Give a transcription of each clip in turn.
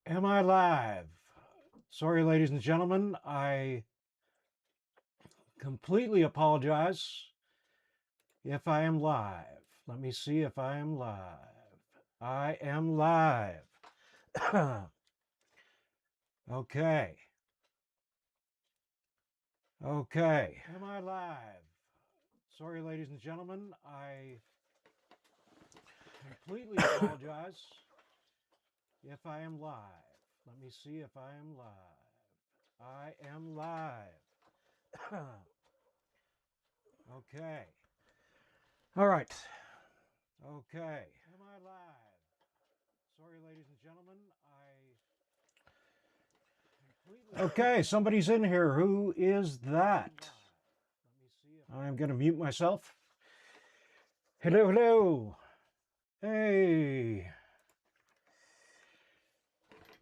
Am I live? Sorry, ladies and gentlemen. I completely apologize if I am live. Let me see if I am live. I am live. Okay. Okay. Am I live? Sorry, ladies and gentlemen. I completely apologize if I am live. Let me see if I am live. I am live. Okay. All right. Okay. Am I live? Sorry, ladies and gentlemen. Okay, somebody's in here. Who is that? I'm going to mute myself. Hello, hello. Hey.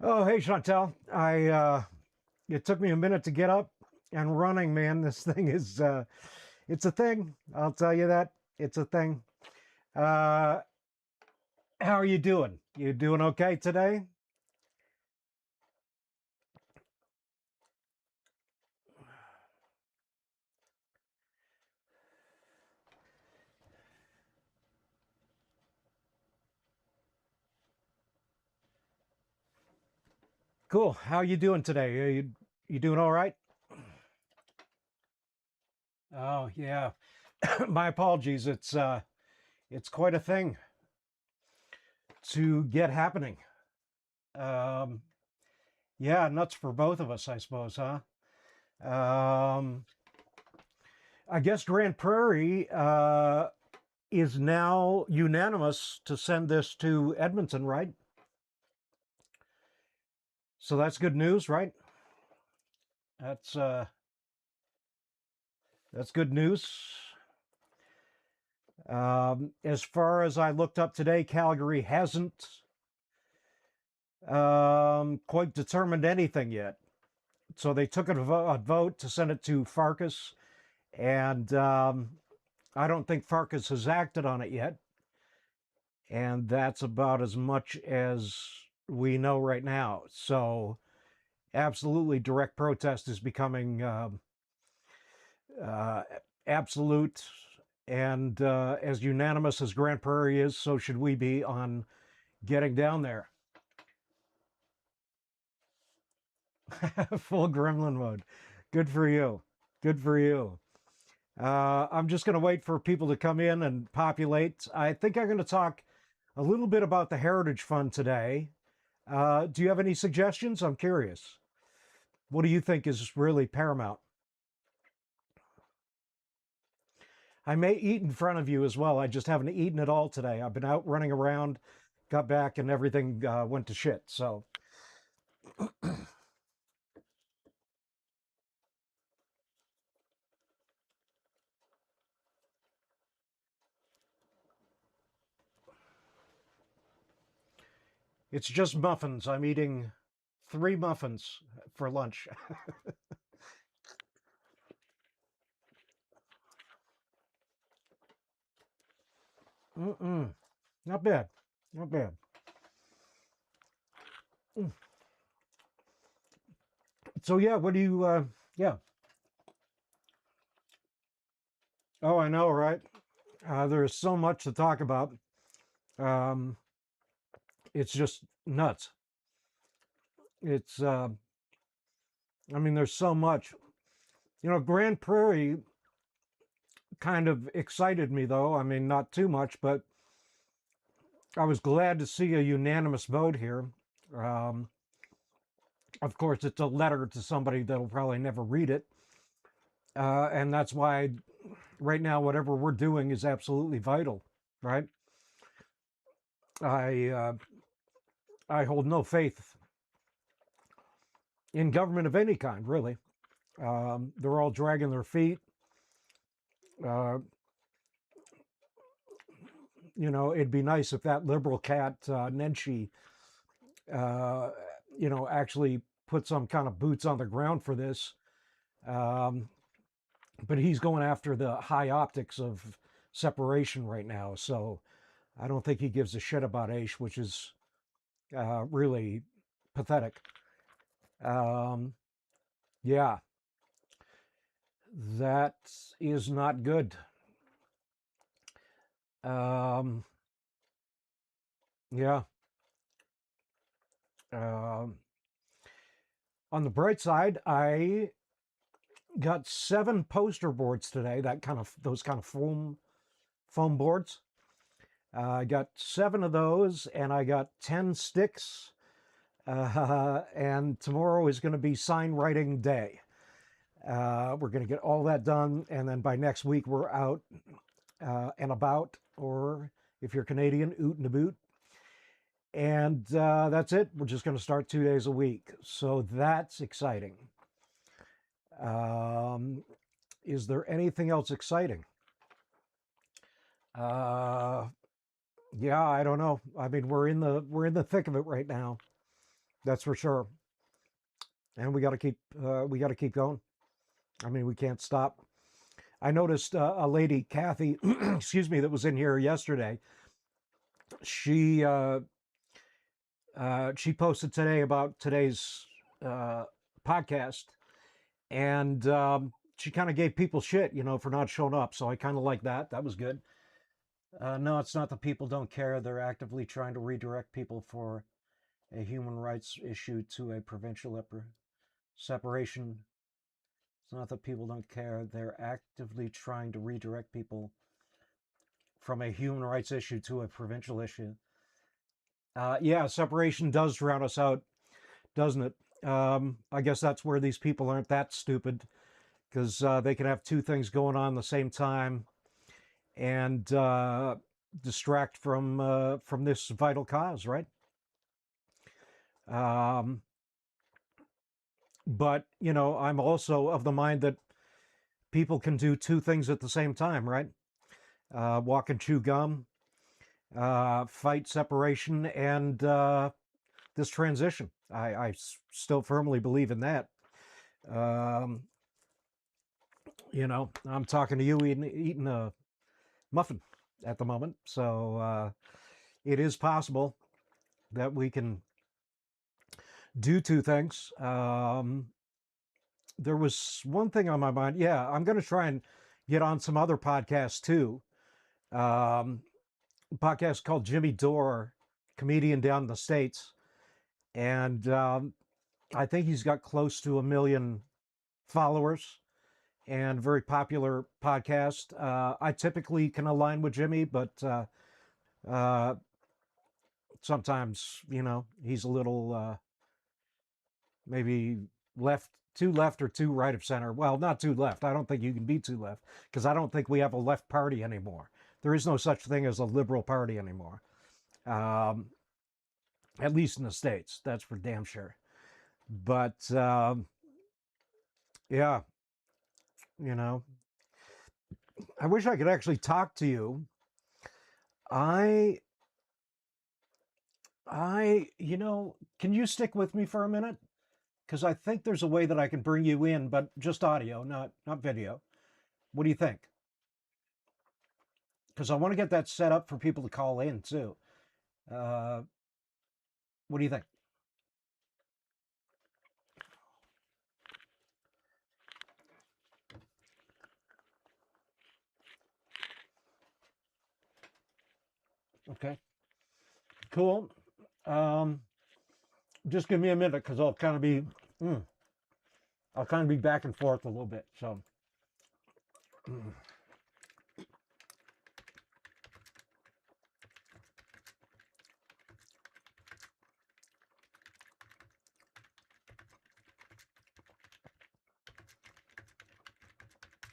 Oh, hey, Chantel. It took me a minute to get up and running, man. This thing is, it's a thing. I'll tell you that. It's a thing. Uh, how are you doing? You doing okay today? Cool. How you doing today? You doing all right? Oh, yeah. My apologies. It's quite a thing to get happening. Um, yeah, nuts for both of us, I suppose, huh? Um, I guess Grand Prairie is now unanimous to send this to Edmonton, right? So that's good news, right? That's uh, that's good news. As far as I looked up today, Calgary hasn't quite determined anything yet. So they took a vote to send it to Farkas, and I don't think Farkas has acted on it yet. And that's about as much as we know right now. So absolutely, direct protest is becoming uh, absolute. And as unanimous as Grand Prairie is, so should we be on getting down there. Full gremlin mode. Good for you. Good for you. I'm just going to wait for people to come in and populate. I think I'm going to talk a little bit about the Heritage Fund today. Do you have any suggestions? I'm curious. What do you think is really paramount? I may eat in front of you as well. I just haven't eaten at all today. I've been out running around, got back, and everything went to shit. So, it's just muffins. I'm eating 3 muffins for lunch. Mm-mm. Not bad. Not bad. So yeah, what do you? Yeah. Oh, I know, right? There's so much to talk about. Um, it's just nuts. It's. I mean, there's so much. Grand Prairie kind of excited me, though. I mean, not too much, but I was glad to see a unanimous vote here. Um, of course, it's a letter to somebody that'll probably never read it. And that's why right now, whatever we're doing is absolutely vital, right? I I hold no faith in government of any kind, really. They're all dragging their feet. Uh, it'd be nice if that liberal cat Nenshi, uh, actually put some kind of boots on the ground for this. Um, but he's going after the high optics of separation right now, so I don't think he gives a shit about Aish, which is really pathetic. Yeah, that is not good. Um, yeah. Um, on the bright side, I got 7 poster boards today. Those kind of foam boards. I got 7 of those, and I got 10 sticks. And tomorrow is going to be sign writing day. We're going to get all that done, and then by next week we're out and about, or if you're Canadian, oot and about. And that's it. We're just going to start 2 days a week. So that's exciting. Is there anything else exciting? Yeah, I don't know. I mean, we're in the thick of it right now. That's for sure. And we got to keep going. I mean, we can't stop. I noticed a lady, Kathy, excuse me, that was in here yesterday. She she posted today about today's podcast, and she kind of gave people shit, for not showing up. So I kind of like that. That was good. No, it's not that people don't care. They're actively trying to redirect people for a human rights issue to a provincial separation. It's not that people don't care. They're actively trying to redirect people from a human rights issue to a provincial issue. Yeah, separation does drown us out, doesn't it? I guess that's where these people aren't that stupid, because they can have 2 things going on at the same time and distract from this vital cause, right? Um, but I'm also of the mind that people can do 2 things at the same time, right? Walk and chew gum, fight separation, and this transition. I still firmly believe in that. Um, I'm talking to you eating a muffin at the moment, so it is possible that we can do 2 things. There was one thing on my mind. Yeah, I'm going to try and get on some other podcasts too. Podcast called Jimmy Dore, comedian down in the States. And I think he's got close to 1 million followers and very popular podcast. I typically can align with Jimmy, but uh, sometimes, he's a little maybe too left or too right of center. Well, not too left. I don't think you can be too left, because I don't think we have a left party anymore. There is no such thing as a liberal party anymore. Um, at least in the States, that's for damn sure. But yeah, you know, I wish I could actually talk to you. I, can you stick with me for a minute? Because I think there's a way that I can bring you in, but just audio, not video. What do you think? Because I want to get that set up for people to call in too. Uh, what do you think? Okay, cool. Um, just give me a minute, because I'll kind of be back and forth a little bit. So,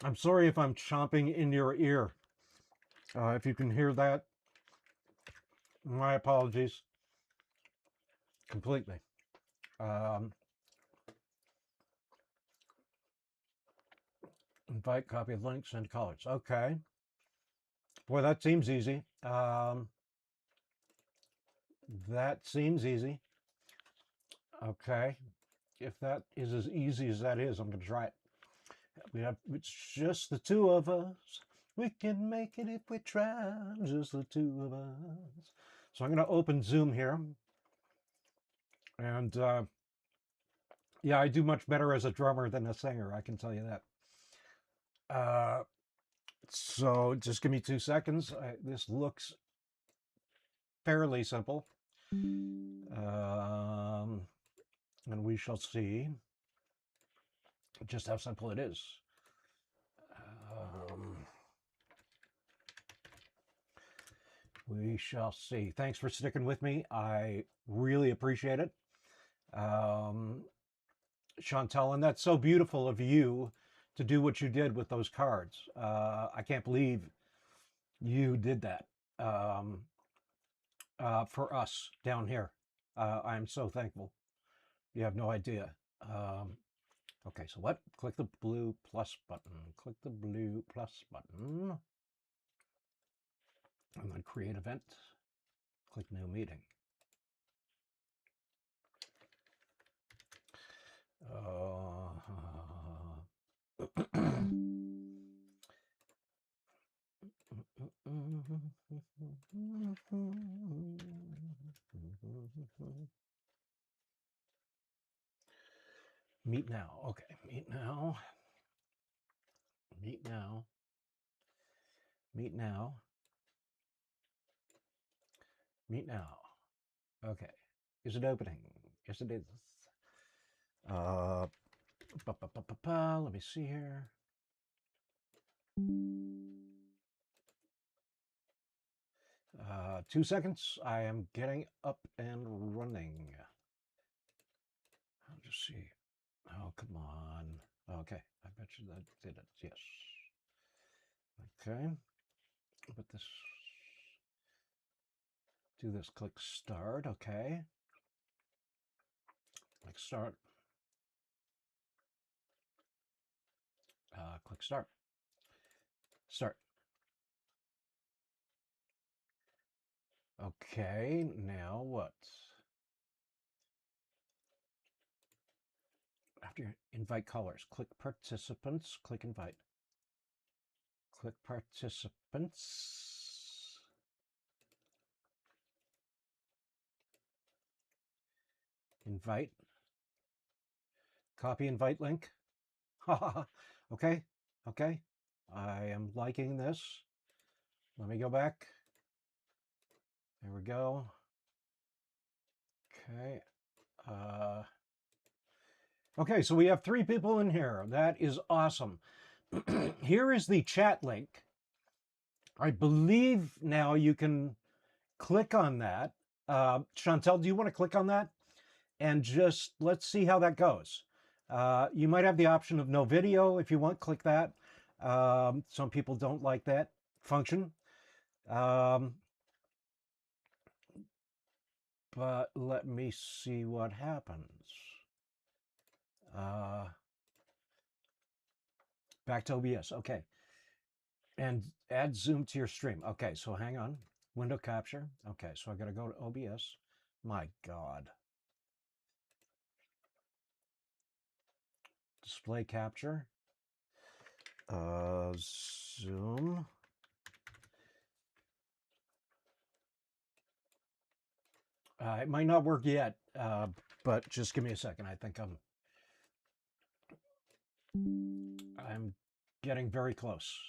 I'm sorry if I'm chomping in your ear. If you can hear that, my apologies completely. Um, invite, copy of link, send colors. Okay. Boy, that seems easy. That seems easy. Okay. If that is as easy as that is, I'm going to try it. It's just the 2 of us. We can make it if we try. Just the 2 of us. So I'm going to open Zoom here. And yeah, I do much better as a drummer than a singer, I can tell you that. So just give me 2 seconds. This looks fairly simple. Um, and we shall see just how simple it is. Um, we shall see. Thanks for sticking with me. I really appreciate it. Um, Chantal, and that's so beautiful of you to do what you did with those cards. I can't believe you did that for us down here. I'm so thankful. You have no idea. Okay, so what? Click the blue plus button. Click the blue plus button. And then create event. Click new meeting. Meet now. Okay, meet now. Meet now. Meet now. Meet now. Okay. Is it opening? Yes, it is. Let me see here. 2 seconds. I am getting up and running. I'll just see. Oh, come on. Okay. I bet you that did it. Yes. Okay. Put this. Do this. Click start. Okay. Click start. Click start. Start. Okay. Now what? After invite callers, click participants. Click invite. Click participants. Invite. Copy invite link. Okay. Okay. I am liking this. Let me go back. There we go. Okay. Okay, so we have 3 people in here. That is awesome. Here is the chat link. I believe now you can click on that. Chantel, do you want to click on that? And just let's see how that goes. You might have the option of no video if you want, click that. Some people don't like that function. But let me see what happens. Back to OBS, okay. And add zoom to your stream. Okay, so hang on. Window capture. Okay, so I gotta go to OBS. My God. Display capture. Zoom. It might not work yet, but just give me a second. I think I'm getting very close.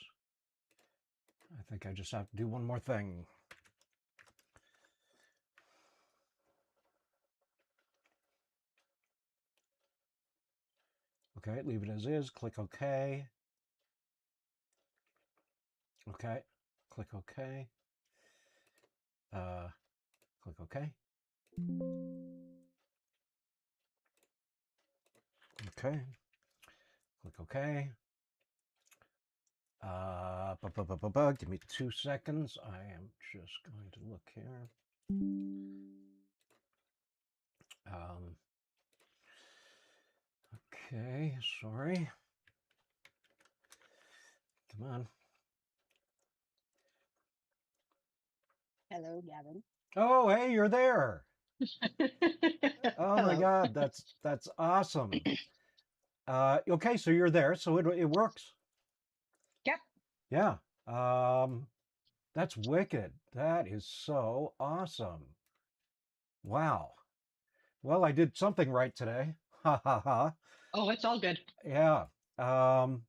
I think I just have to do one more thing. Okay, leave it as is. Click OK. Okay, click OK. Click OK. Okay. Click OK. Give me 2 seconds. I am just going to look here. Okay, sorry. Come on. Hello, Gavin. Oh, hey, you're there. Oh my Hello. God, that's awesome. Okay, so you're there, so it works. Yep. Yeah. That's wicked. That is so awesome. Wow. Well, I did something right today. Ha ha ha. Oh, it's all good. Yeah. Um,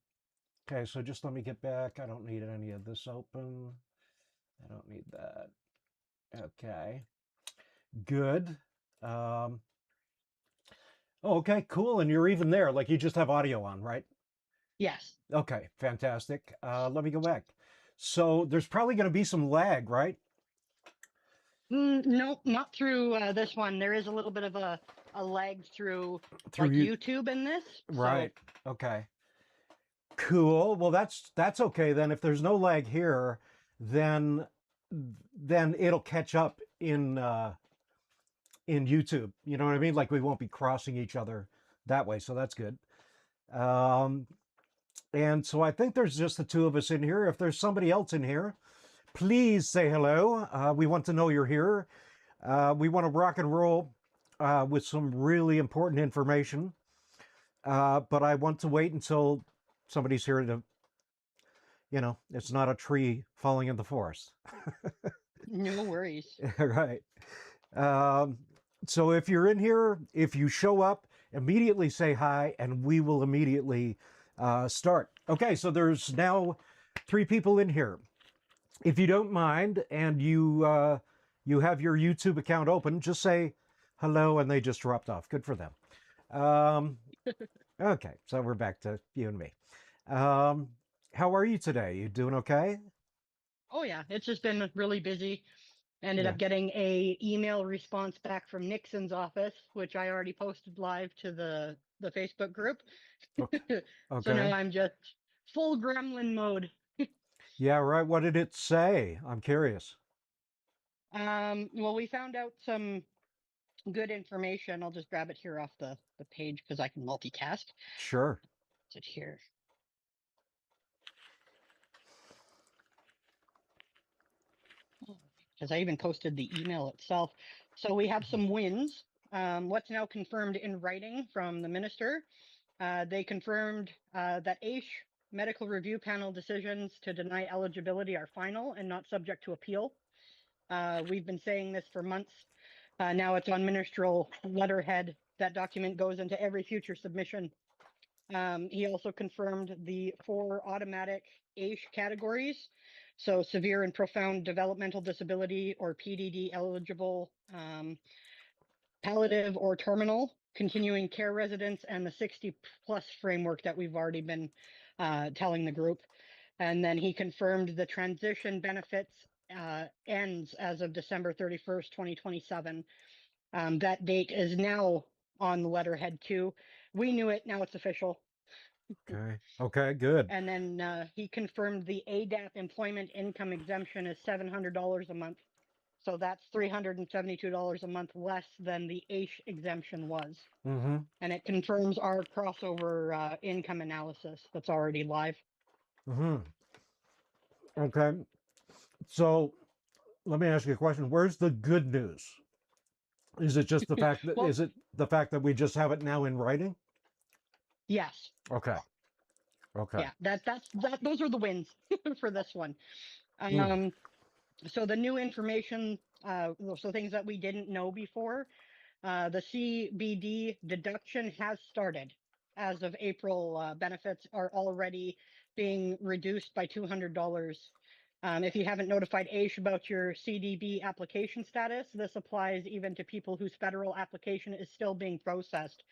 okay, so just let me get back. I don't need any of this open. I don't need that. Okay. Good. Um, oh, okay, cool. And you're even there. Like you just have audio on, right? Yes. Okay, fantastic. Let me go back. So there's probably going to be some lag, right? Nope, not through this one. There is a little bit of a lag through Through like you. YouTube in this. Right. So Okay. Cool. Well, that's okay then. If there's no lag here, then then it'll catch up in YouTube. You know what I mean? Like we won't be crossing each other that way. So that's good. Um, and so I think there's just the two of us in here. If there's somebody else in here, please say hello. We want to know you're here. We want to rock and roll with some really important information. But I want to wait until somebody's here to, it's not a tree falling in the forest. no worries. Right. Um, so if you're in here, if you show up, immediately say hi, and we will immediately start. Okay, so there's now three people in here. If you don't mind, and you have your YouTube account open, just say hello, and they just dropped off. Good for them. Um, okay, so we're back to you and me. Um, how are you today? You doing okay? Oh yeah, it's just been really busy. Ended Yeah. up getting a email response back from Nixon's office, which I already posted live to the Facebook group. Okay. So now Okay. I'm just full gremlin mode. Yeah, right. What did it say? I'm curious. Well, we found out some good information. I'll just grab it here off the page because I can multitask. Sure. Is it here? Because I even posted the email itself. So we have some wins. What's now confirmed in writing from the minister. They confirmed that AISH medical review panel decisions to deny eligibility are final and not subject to appeal. We've been saying this for months. Now it's on ministerial letterhead. That document goes into every future submission. He also confirmed the 4 automatic AISH categories. So severe and profound developmental disability or PDD eligible, palliative or terminal, continuing care residents, and the 60 plus framework that we've already been telling the group. And then he confirmed the transition benefits ends as of December 31st, 2027. That date is now on the letterhead too. We knew it, now it's official. Okay. Okay, good. And then he confirmed the ADAP employment income exemption is $700 a month. So that's $372 a month less than the AISH exemption was. Mm-hmm. And it confirms our crossover income analysis that's already live. Mm-hmm. Okay. So let me ask you a question. Where's the good news? Is it just the fact that Well, is it the fact that we just have it now in writing? yes. Okay. Okay. Yeah, that those are the wins for this one. Mm. Um, so the new information, so things that we didn't know before, the CBD deduction has started. As of April, benefits are already being reduced by $200. If you haven't notified AISH about your CDB application status, this applies even to people whose federal application is still being processed.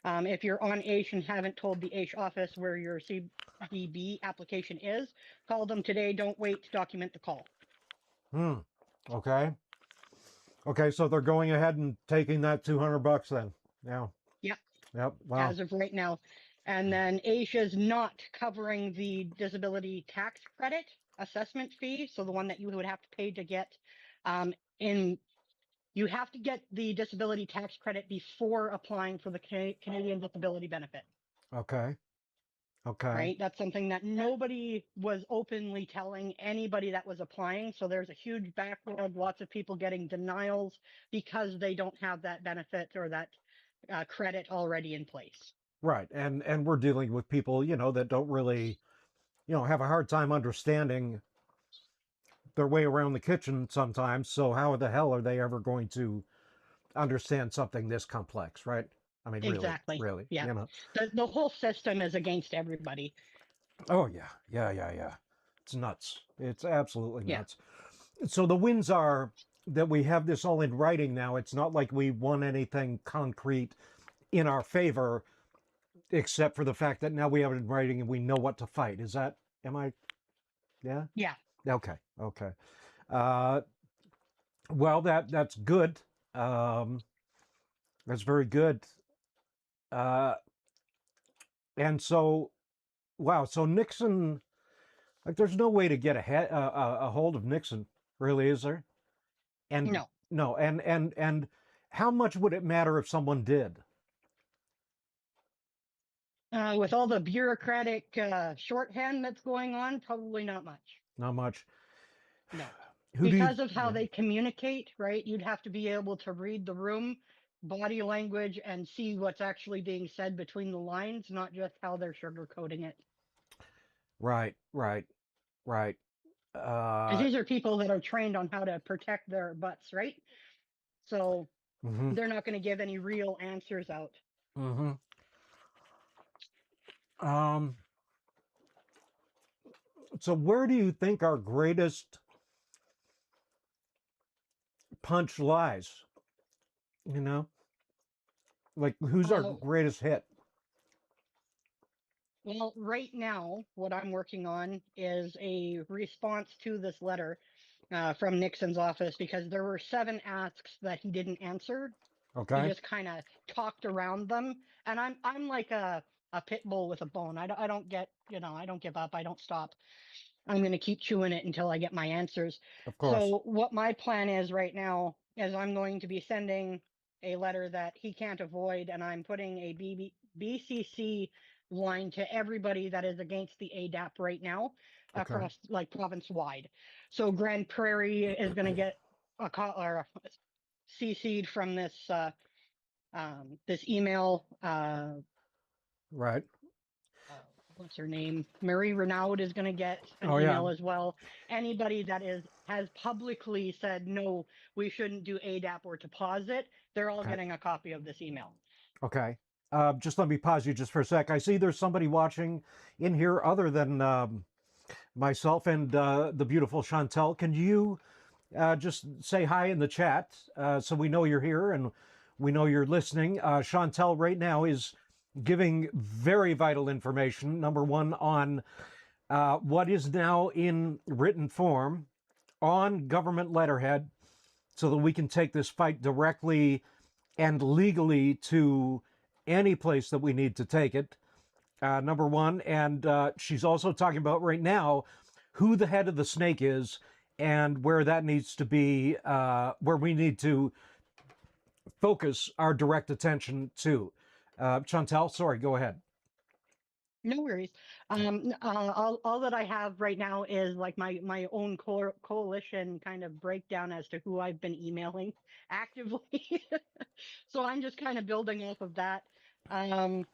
If you're on AISH and haven't told the AISH office where your CDB application is, call them today. Don't wait to document the call. Mm. Okay. Okay, so they're going ahead and taking that $200 then. Yeah. Yeah. Yep. Wow. As of right now. And then Asia is not covering the disability tax credit assessment fee. So the one that you would have to pay to get in, you have to get the disability tax credit before applying for the Canadian disability benefit, Okay. Okay. right? That's something that nobody was openly telling anybody that was applying. So there's a huge backlog, lots of people getting denials because they don't have that benefit or that credit already in place. Right. And we're dealing with people, that don't really, have a hard time understanding their way around the kitchen sometimes. So how the hell are they ever going to understand something this complex, right? I mean, really, Exactly. really, Yeah. you know. The whole system is against everybody. Oh yeah, yeah, yeah, yeah. It's nuts. It's absolutely Yeah. nuts. So the wins are that we have this all in writing now. It's not like we won anything concrete in our favor, except for the fact that now we have it in writing and we know what to fight. Is that? Am I? Yeah. Yeah. Okay. Okay. Uh, well, that's good. Um, that's very good. Uh, and so, wow. So Nixon, like, there's no way to get a hold of Nixon, really, is there? And No. no, and how much would it matter if someone did? With all the bureaucratic shorthand that's going on, probably not much. Not much. No. Who do you? Because of how Yeah. they communicate, right? You'd have to be able to read the room, body language, and see what's actually being said between the lines, not just how they're sugarcoating it. Right. Right. Right. Because Uh. these are people that are trained on how to protect their butts, right? So Mm-hmm. they're not going to give any real answers out. Mm-hmm. Um. So where do you think our greatest punch lies? You know, like who's our Uh, greatest hit? well, right now, what I'm working on is a response to this letter from Nixon's office because there were 7 asks that he didn't answer. He Okay. just kind of talked around them, and I'm like a pit bull with a bone. I don't get, I don't give up. I don't stop. I'm going to keep chewing it until I get my answers. Of course. So what my plan is right now is I'm going to be sending a letter that he can't avoid, and I'm putting a BCC line to everybody that is against the ADAP right now Okay. across like province wide. So Grand Prairie is going to get a call or CC'd from this email. Right. Uh, what's her name? Marie Renaud is going to get an Oh yeah. email as well. Anybody that has publicly said no, we shouldn't do ADAP or deposit, they're all Okay. getting a copy of this email. Okay. Just let me pause you just for a sec. I see there's somebody watching in here other than myself and the beautiful Chantel. Can you just say hi in the chat so we know you're here and we know you're listening? Chantel right now is giving very vital information. Number one, on what is now in written form on government letterhead so that we can take this fight directly and legally to any place that we need to take it. Number one. And she's also talking about right now who the head of the snake is and where that needs to be, where we need to focus our direct attention to. Chantel, sorry, go ahead. No worries. All that I have right now is like my own coalition kind of breakdown as to who I've been emailing actively. So I'm just kind of building off of that. Um,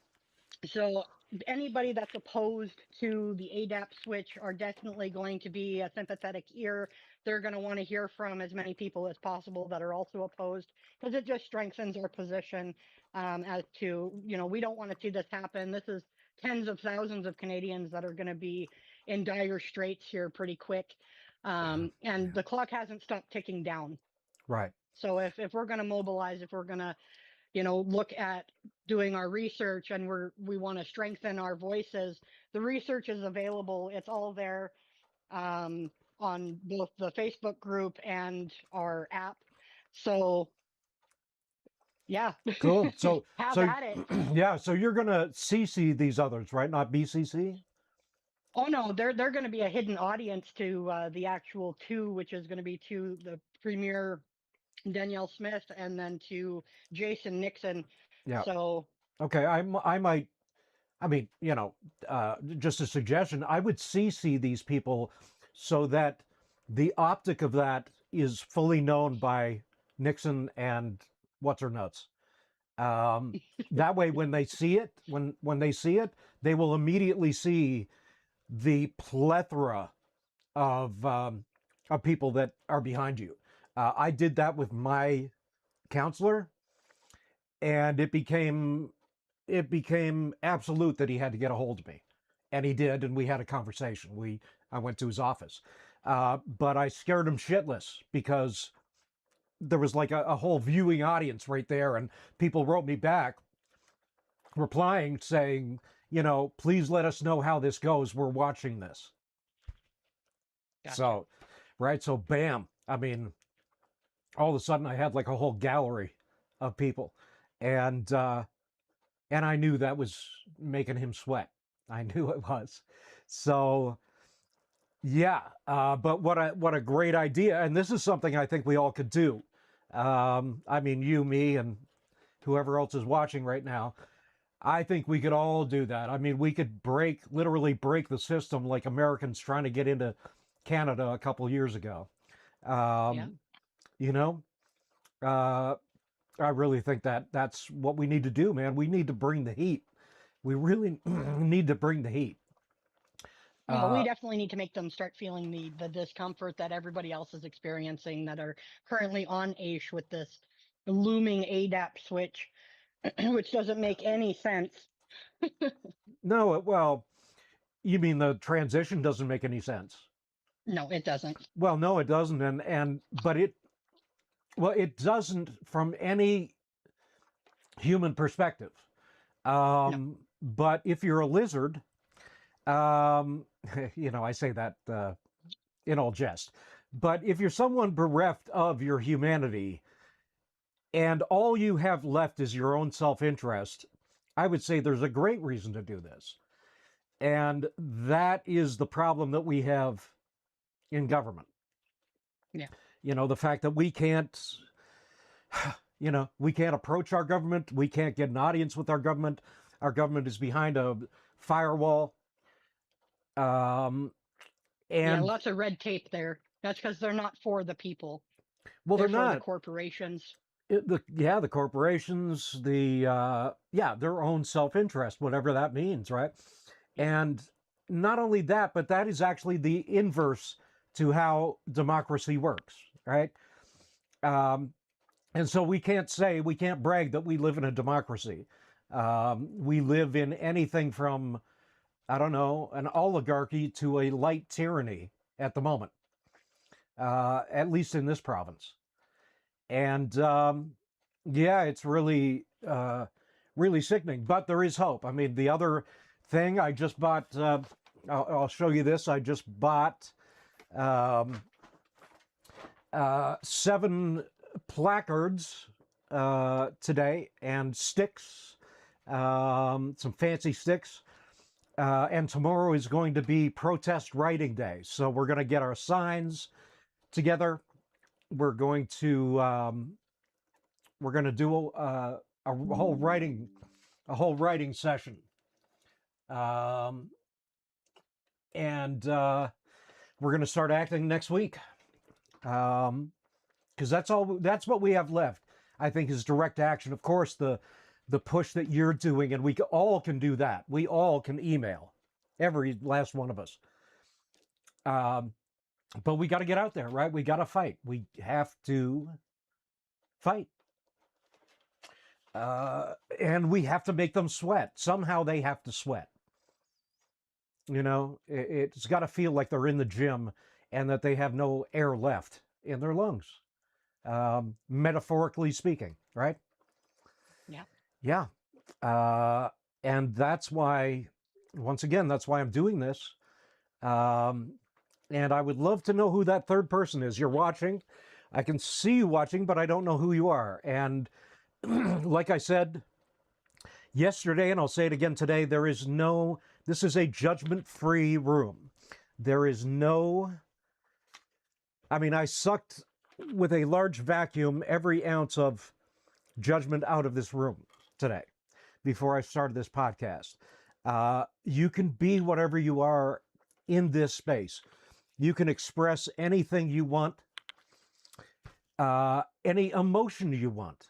So anybody that's opposed to the ADAP switch are definitely going to be a sympathetic ear. They're going to want to hear from as many people as possible that are also opposed because it just strengthens our position as to, we don't want to see this happen. This is tens of thousands of Canadians that are going to be in dire straits here pretty quick. And Yeah. the clock hasn't stopped ticking down. Right. So if we're going to mobilize, if we're going to look at doing our research and we want to strengthen our voices, the research is available. It's all there um, on both the Facebook group and our app. So yeah, Cool. So, have so at it. yeah. So you're gonna CC these others, right? Not BCC. Oh no, they're going to be a hidden audience to the actual 2, which is going to be to the Premier Danielle Smith and then to Jason Nixon. Yeah. So Okay. I might. I mean, just a suggestion. I would CC these people so that the optic of that is fully known by Nixon and what's her nuts. Um, that way, when they see it, when they see it, they will immediately see the plethora of people that are behind you. I did that with my counselor, and it became absolute that he had to get a hold of me, and he did, and we had a conversation. I went to his office, but I scared him shitless because there was like a whole viewing audience right there, and people wrote me back replying saying, please let us know how this goes. We're watching this. Gotcha. So, right. So, bam. I mean, all of a sudden I had like a whole gallery of people, and I knew that was making him sweat. I knew it was. So, yeah. But what a great idea. And this is something I think we all could do. I mean, you, me, and whoever else is watching right now. I think we could all do that. I mean, we could literally break the system like Americans trying to get into Canada a couple years ago. Yeah. You know, uh, I really think that's what we need to do, man. We need to bring the heat. We really need to bring the heat. Well, we Uh, definitely need to make them start feeling the discomfort that everybody else is experiencing that are currently on AISH with this looming ADAP switch, which doesn't make any sense. no, well, you mean the transition doesn't make any sense? No, it doesn't. Well, no, it doesn't, but it doesn't from any human perspective. No. But if you're a lizard, um, I say that in all jest. But if you're someone bereft of your humanity and all you have left is your own self interest, I would say there's a great reason to do this. And that is the problem that we have in government. Yeah. The fact that we can't approach our government, we can't get an audience with our government. Our government is behind a firewall. Um, Yeah, and lots of red tape there. That's because they're not for the people. well, they're They're for the not. corporations. The corporations, their own self-interest, whatever that means, right? Yeah. And not only that, but that is actually the inverse to how democracy works, right? Um, and so we can't brag that we live in a democracy. We live in anything from, I don't know, an oligarchy to a light tyranny at the moment, at least in this province. And yeah, it's really, really sickening. But there is hope. I mean, the other thing I just bought, I'll show you this. I just bought 7 placards today and sticks, some fancy sticks. And tomorrow is going to be protest writing day. So we're going to get our signs together. We're going to do a whole writing session, and we're going to start acting next week, because that's what we have left. I think is direct action. Of course, the push that you're doing, and we all can do that. We all can email, every last one of us. But we got to get out there, right? We got to fight. We have to fight. And we have to make them sweat. Somehow they have to sweat. It's got to feel like they're in the gym and that they have no air left in their lungs, metaphorically speaking, right? Yeah. Yeah. And that's why, once again, that's why I'm doing this. And I would love to know who that third person is. You're watching. I can see you watching, but I don't know who you are. And like I said yesterday, and I'll say it again today, this is a judgment-free room. There is I sucked with a large vacuum every ounce of judgment out of this room today before I started this podcast. You can be whatever you are in this space. You can express anything you want, any emotion you want.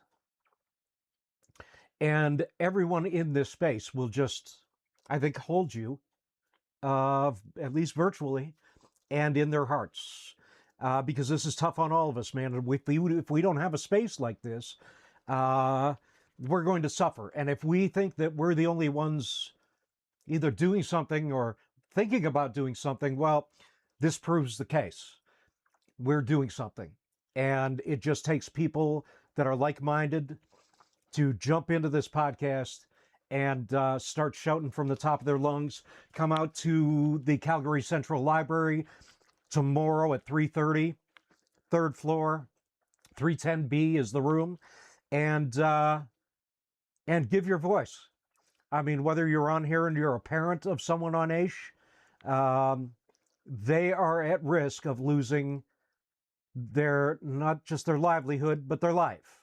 And everyone in this space will just, I think, hold you, at least virtually, and in their hearts. because this is tough on all of us, man. And if we don't have a space like this, uh, we're going to suffer. And if we think that we're the only ones either doing something or thinking about doing something, well, this proves the case. We're doing something. And it just takes people that are like minded to jump into this podcast and start shouting from the top of their lungs. Come out to the Calgary Central Library tomorrow at 3:30, third floor. 310B is the room, and give your voice. I mean, whether you're on here and you're a parent of someone on AISH, um, they are at risk of losing their not just their livelihood but their life.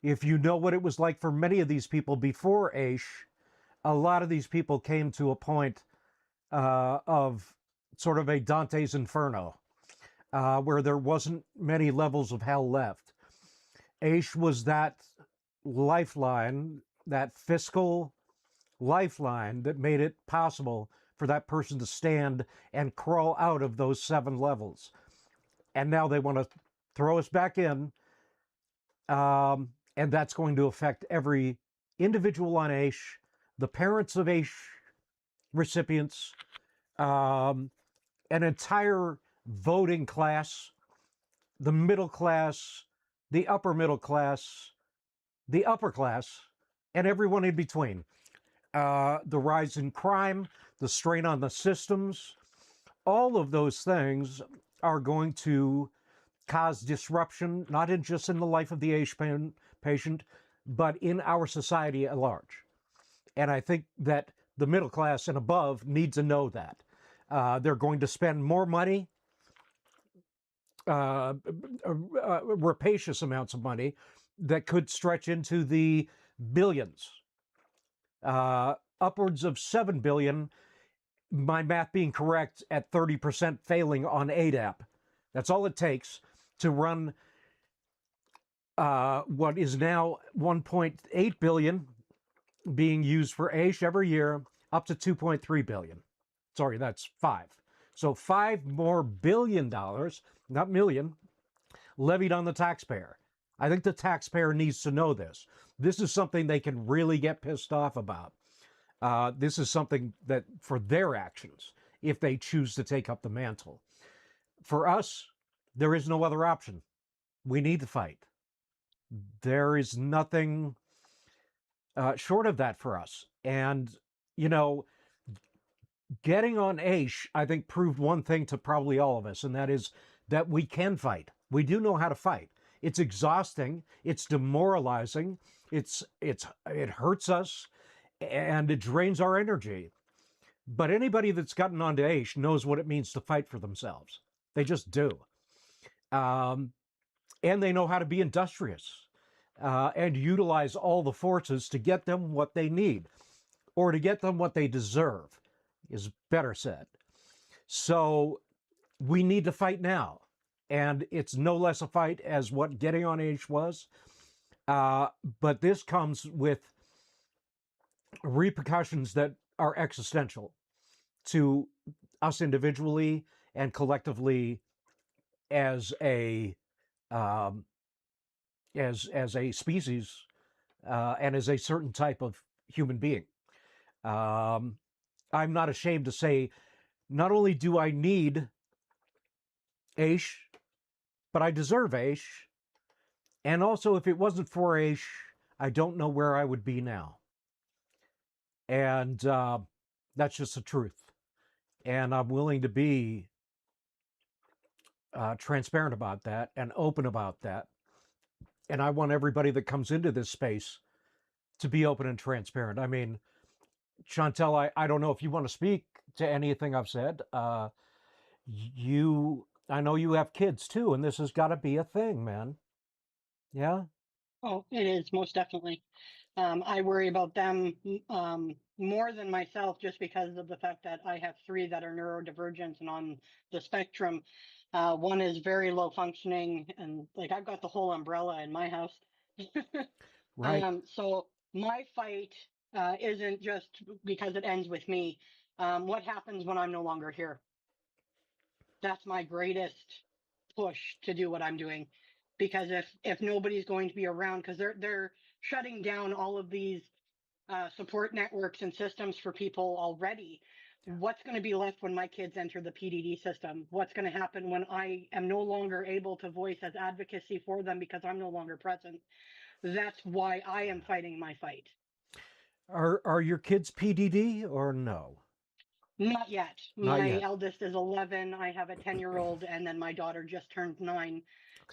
If you know what it was like for many of these people before AISH, a lot of these people came to a point of sort of a Dante's Inferno, where there wasn't many levels of hell left. AISH was that lifeline, that fiscal lifeline that made it possible for that person to stand and crawl out of those 7 levels. And now they want to throw us back in. And that's going to affect every individual on AISH, the parents of AISH recipients, um, an entire voting class, the middle class, the upper middle class, the upper class, and everyone in between. The rise in crime, the strain on the systems, all of those things are going to cause disruption, not just in the life of the AIDS patient, but in our society at large. And I think that the middle class and above need to know that. They're going to spend more money, uh, rapacious amounts of money that could stretch into the billions, upwards of 7 billion, my math being correct, at 30% failing on ADAP. That's all it takes to run what is now 1.8 billion being used for AISH every year, up to 2.3 billion. Sorry, that's 5. So $5 more billion, not million, levied on the taxpayer. I think the taxpayer needs to know this. This is something they can really get pissed off about. This is something that, for their actions, if they choose to take up the mantle. For us, there is no other option. We need to fight. There is nothing short of that for us. And, you know, getting on AISH, I think, proved one thing to probably all of us, and that is that we can fight. We do know how to fight. It's exhausting. It's demoralizing. It hurts us, and it drains our energy. But anybody that's gotten onto AISH knows what it means to fight for themselves. They just do. Um, and they know how to be industrious and utilize all the forces to get them what they need, or to get them what they deserve, is better said. So we need to fight now. And it's no less a fight as what getting on AISH was. But this comes with repercussions that are existential to us individually and collectively as a um, as a species and as a certain type of human being. Um, I'm not ashamed to say, not only do I need AISH, but I deserve AISH. And also, if it wasn't for AISH, I don't know where I would be now. And that's just the truth. And I'm willing to be transparent about that and open about that. And I want everybody that comes into this space to be open and transparent. I mean, Chantel, I don't know if you want to speak to anything I've said. I know you have kids too, and this has got to be a thing, man. Yeah? Oh, it is most definitely. I worry about them more than myself just because of the fact that I have 3 that are neurodivergent and on the spectrum. One is very low functioning, and like I've got the whole umbrella in my house. Right. So my fight isn't just because it ends with me. What happens when I'm no longer here? That's my greatest. push to do what I'm doing, because if nobody's going to be around, because they're shutting down all of these support networks and systems for people already. Yeah. What's going to be left when my kids enter the PDD system? What's going to happen when I am no longer able to voice as advocacy for them because I'm no longer present? That's why I am fighting my fight. Are your kids PDD or no? Not yet. Not My yet. eldest is 11. I have a 10-year-old, and then my daughter just turned 9. Okay.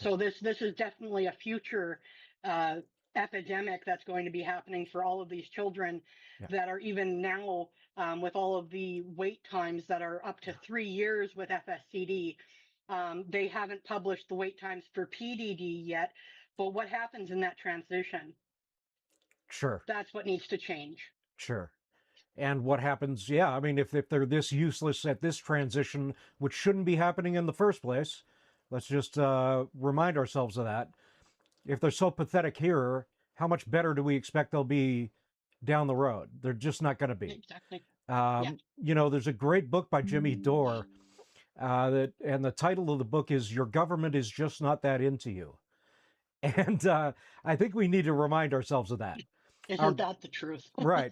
So this is definitely a future uh, epidemic that's going to be happening for all of these children Yeah. that are even now, with all of the wait times that are up to 3 years with FSCD. They haven't published the wait times for PDD yet, but what happens in that transition? Sure. That's what needs to change. Sure. And what happens? Yeah, I mean, if they're this useless at this transition, which shouldn't be happening in the first place, let's just remind ourselves of that. If they're so pathetic here, how much better do we expect they'll be down the road? They're just not going to be. Exactly. Yeah. There's a great book by Jimmy Dore and the title of the book is "Your Government is Just Not That Into You," and I think we need to remind ourselves of that. Our Isn't that the truth? right.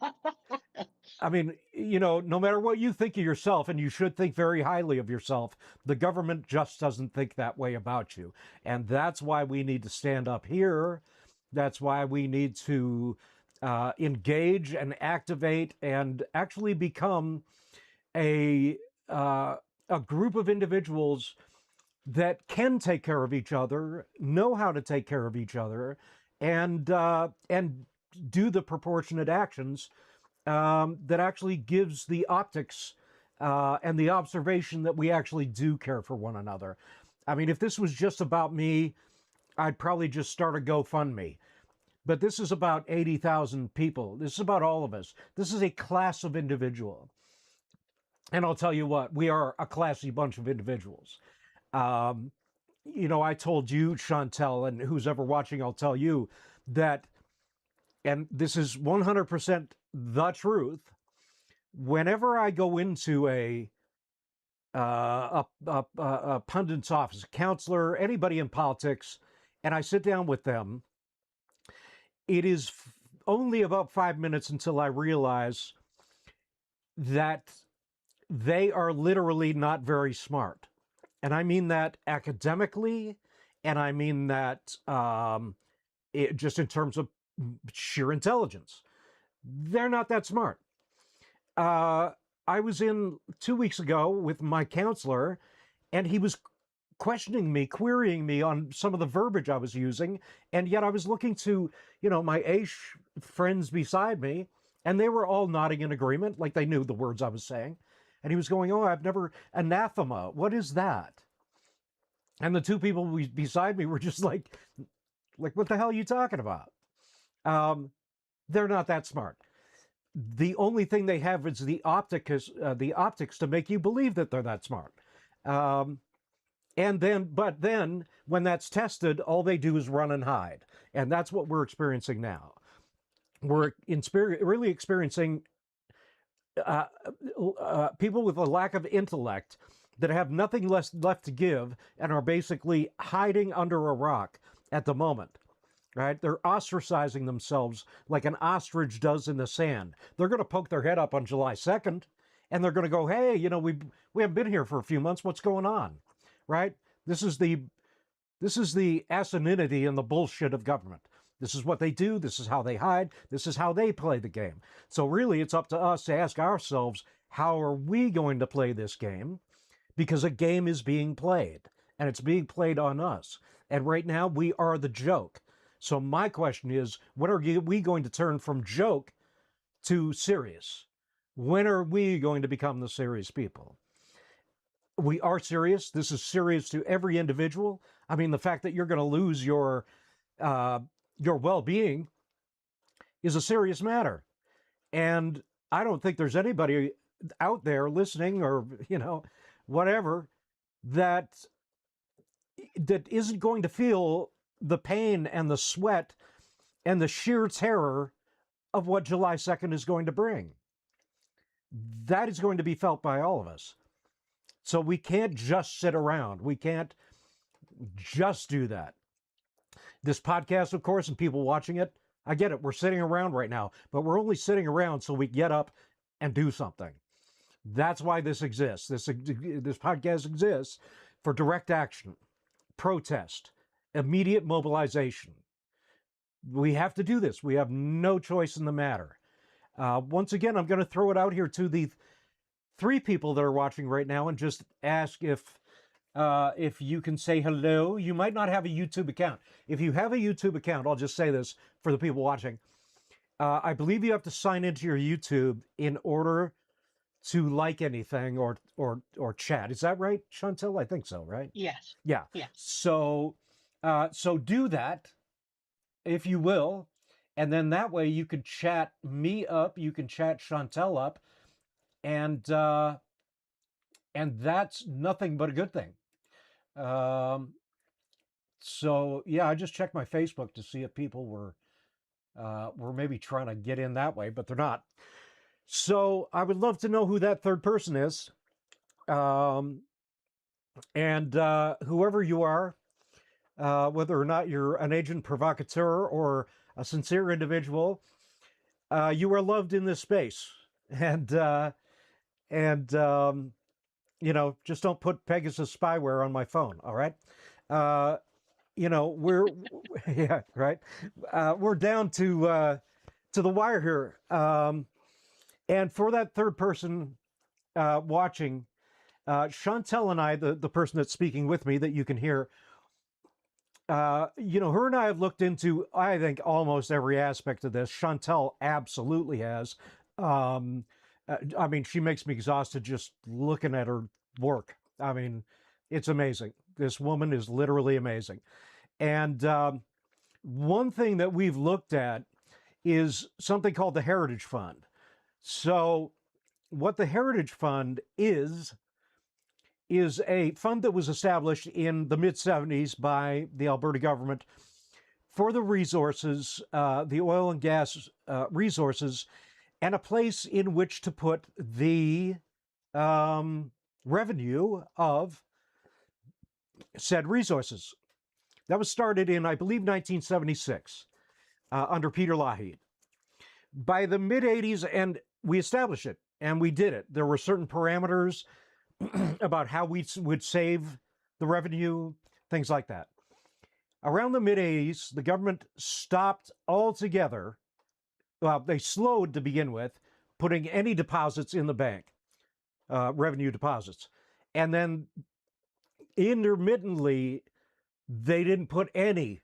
I mean, no matter what you think of yourself, and you should think very highly of yourself, the government just doesn't think that way about you. And that's why we need to stand up here. That's why we need to engage and activate and actually become a, uh, a group of individuals that can take care of each other, know how to take care of each other, and do the proportionate actions that actually gives the optics and the observation that we actually do care for one another. I mean, if this was just about me, I'd probably just start a GoFundMe. But this is about 80,000 people. This is about all of us. This is a class of individual. And I'll tell you what, we are a classy bunch of individuals. Um, I told you, Chantel, and who's ever watching, I'll tell you that, and this is 100% the truth. Whenever I go into a pundit's office, a counselor, anybody in politics, and I sit down with them, it is only about 5 minutes until I realize that they are literally not very smart. And I mean that academically, and I mean that just in terms of sheer intelligence. They're not that smart. Uh, I was in 2 weeks ago with my counselor, and he was questioning me, querying me on some of the verbiage I was using, and yet I was looking to, my Aish friends beside me, and they were all nodding in agreement, like they knew the words I was saying. And he was going, "Oh, I've never anathema. What is that?" And the two people beside me were just like, "What the hell are you talking about?" Um, they're not that smart. The only thing they have is the optics to make you believe that they're that smart. Um, but then when that's tested, all they do is run and hide, and that's what we're experiencing now. We're really experiencing uh, people with a lack of intellect that have nothing left to give and are basically hiding under a rock at the moment. Right? They're ostracizing themselves like an ostrich does in the sand. They're going to poke their head up on July 2nd and they're going to go, "Hey, we haven't been here for a few months. What's going on?" Right? This is the asininity and the bullshit of government. This is what they do. This is how they hide. This is how they play the game. So really, it's up to us to ask ourselves, how are we going to play this game? Because a game is being played, and it's being played on us. And right now, we are the joke. So my question is, when are we going to turn from joke to serious? When are we going to become the serious people? We are serious. This is serious to every individual. I mean, the fact that you're going to lose uh, your well-being is a serious matter. And I don't think there's anybody out there listening or, whatever, that isn't going to feel the pain and the sweat and the sheer terror of what July 2nd is going to bring. That is going to be felt by all of us. So we can't just sit around. We can't Just do that. This podcast, of course, and people watching it, I get it. We're sitting around right now, but we're only sitting around so we get up and do something. That's why this exists. This podcast exists for direct action, protest, immediate mobilization. We have to do this. We have no choice in the matter. Once again, I'm going to throw it out here to the three people that are watching right now and just ask if you can say hello. You might not have a YouTube account. If you have a YouTube account, I'll just say this for the people watching. I believe you have to sign into your YouTube in order to like anything or chat. Is that right, Chantel? I think so, right? Yes. Yeah. Yes. So do that if you will, and then that way you can chat me up, you can chat Chantel up, and that's nothing but a good thing. So yeah, I just checked my Facebook to see if people were maybe trying to get in that way, but they're not. So I would love to know who that third person is. And whoever you are, whether or not you're an agent provocateur or a sincere individual, you are loved in this space. And just don't put Pegasus spyware on my phone. All right. We're yeah, right. We're down to the wire here. And for that third person watching, Chantel and I, the person that's speaking with me that you can hear, her and I have looked into, I think, almost every aspect of this. Chantel absolutely has. I mean, she makes me exhausted just looking at her work. I mean, it's amazing. This woman is literally amazing. And one thing that we've looked at is something called the Heritage Fund. So what the Heritage Fund is a fund that was established in the mid-70s by the Alberta government for the resources, the oil and gas resources, and a place in which to put the revenue of said resources. That was started in, I believe, 1976 under Peter Lougheed. By the mid-80s, and we established it, and we did it. There were certain parameters about how we would save the revenue, things like that. Around the mid-80s, the government stopped altogether. Well, they slowed to begin with, putting any deposits in the bank, revenue deposits. And then intermittently, they didn't put any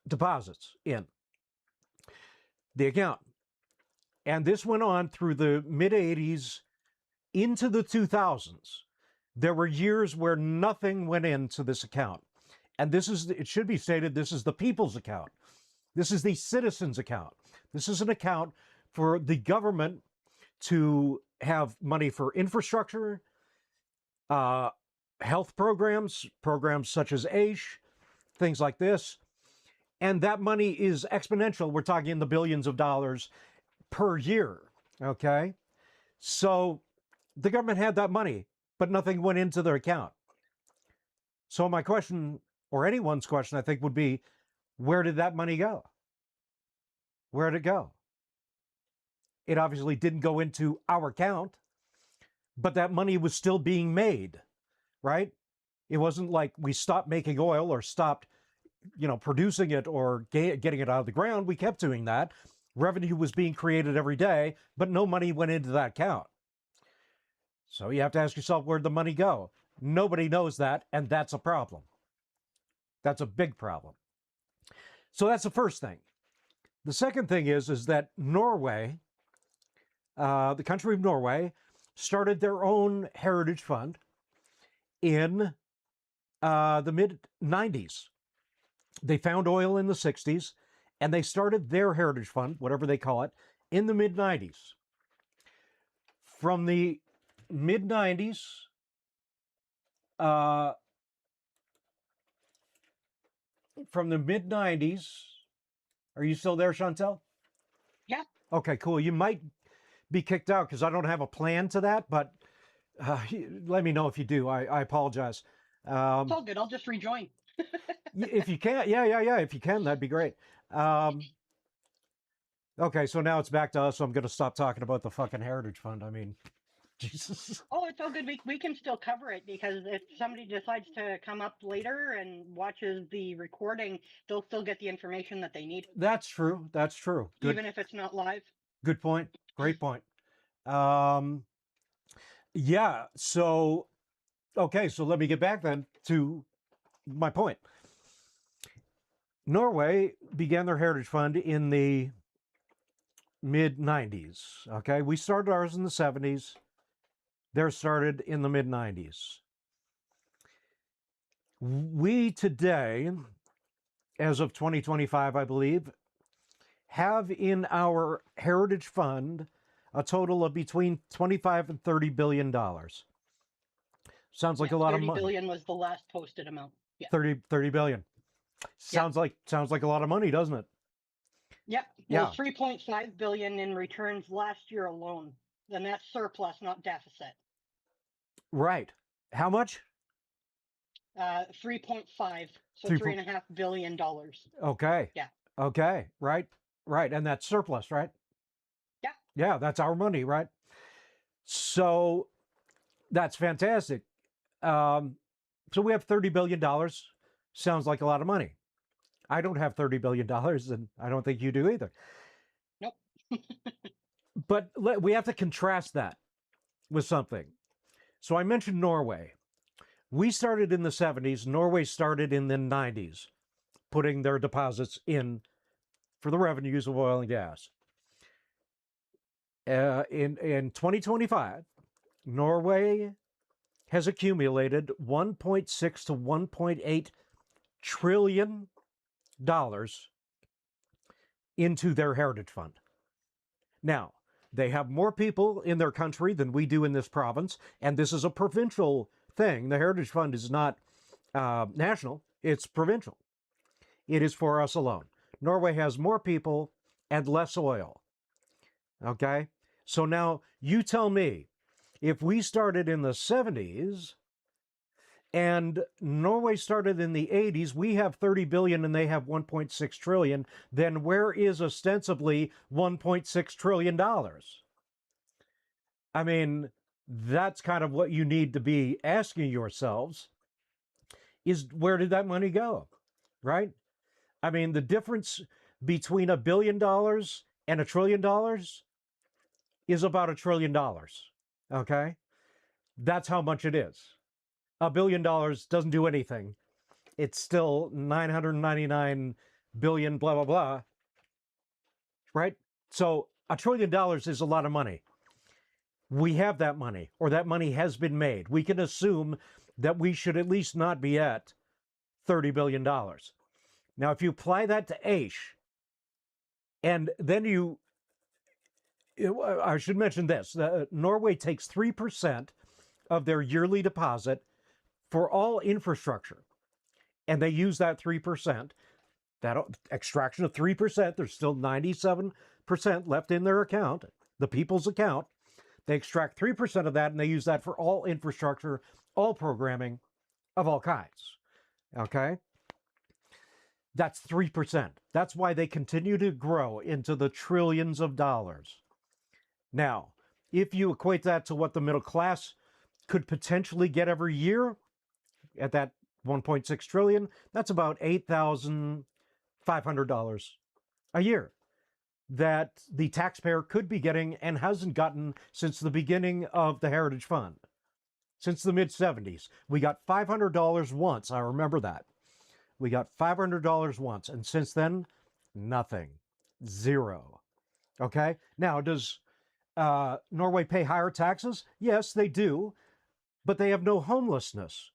deposits in the account. And this went on through the mid-80s into the 2000s. There were years where nothing went into this account. And it should be stated, this is the people's account. This is the citizens' account. This is an account for the government to have money for infrastructure, health programs such as AISH, things like this. And that money is exponential. We're talking in the billions of dollars per year, okay? So the government had that money, but nothing went into their account. So my question, or anyone's question, I think, would be, where did that money go? Where did it go? It obviously didn't go into our account, but that money was still being made, right? It wasn't like we stopped making oil or stopped, producing it or getting it out of the ground. We kept doing that. Revenue was being created every day, but no money went into that account. So you have to ask yourself, where'd the money go? Nobody knows that, and that's a problem. That's a big problem. So that's the first thing. The second thing is that Norway, the country of Norway, started their own heritage fund in the mid-90s. They found oil in the 60s, and they started their heritage fund, whatever they call it, in the mid-90s. From the mid-90s, are you still there, Chantel? Yeah. Okay, cool. You might be kicked out because I don't have a plan to that, but let me know if you do. I apologize. It's Um, all good. I'll just rejoin. if you can, yeah. If you can, that'd be great. Um, okay, so now it's back to us. So I'm going to stop talking about the fucking Heritage Fund. I mean, Jesus. Oh, it's all good. We can still cover it because if somebody decides to come up later and watches the recording, they'll still get the information that they need, That's true. That's true. even if it's not live. Good point. Great point. Um, yeah. So, okay. So let me get back then to my point. Norway began their Heritage Fund in the mid 90s. Okay. We started ours in the 70s. Theirs started in the mid 90s. We today, as of 2025, I believe, have in our Heritage Fund a total of between 25 and 30 billion dollars. Sounds like Yeah, a lot of 30 money. billion was the last posted amount. Yeah. 30 billion. Yeah. Sounds like a lot of money, doesn't it? Yep. Well, Yeah. 3.5 billion in returns last year alone. Then that's surplus, not deficit. Right. How much? 3.5, so Three. $3.5 billion. Okay. Yeah. Okay. Right. Right. And that's surplus, right? Yeah. Yeah, that's our money, right? So that's fantastic. So we have $30 billion. Sounds like a lot of money. I don't have $30 billion, and I don't think you do either. Nope. But we have to contrast that with something. So I mentioned Norway. We started in the 70s. Norway started in the 90s, putting their deposits in for the revenues of oil and gas. In 2025, Norway has accumulated 1.6 to 1.8 trillion dollars into their heritage fund. Now, they have more people in their country than we do in this province, and this is a provincial thing. The heritage fund is not national, it's provincial. It is for us alone. Norway has more people and less oil. Okay? So now you tell me, if we started in the 70s and Norway started in the 80s, we have 30 billion and they have 1.6 trillion, then where is ostensibly 1.6 trillion dollars? I mean, that's kind of what you need to be asking yourselves, is where did that money go? Right? I mean, the difference between $1 billion and $1 trillion is about $1 trillion. Okay? That's how much it is. $1 billion doesn't do anything. It's still 999 billion, blah, blah, blah. Right? So $1 trillion is a lot of money. We have that money, or that money has been made. We can assume that we should at least not be at $30 billion. Now, if you apply that to AISH, and then I should mention this, Norway takes 3% of their yearly deposit for all infrastructure. And they use that 3%, that extraction of 3%, there's still 97% left in their account, the people's account. They extract 3% of that and they use that for all infrastructure, all programming of all kinds. Okay? That's 3%. That's why they continue to grow into the trillions of dollars. Now, if you equate that to what the middle class could potentially get every year at that 1.6 trillion, that's about $8,500 a year that the taxpayer could be getting and hasn't gotten since the beginning of the Heritage Fund. Since the mid 70s, we got $500 once. I remember that. We got $500 once, and since then, nothing. Zero. Okay? Now, does Norway pay higher taxes? Yes, they do, but they have no homelessness.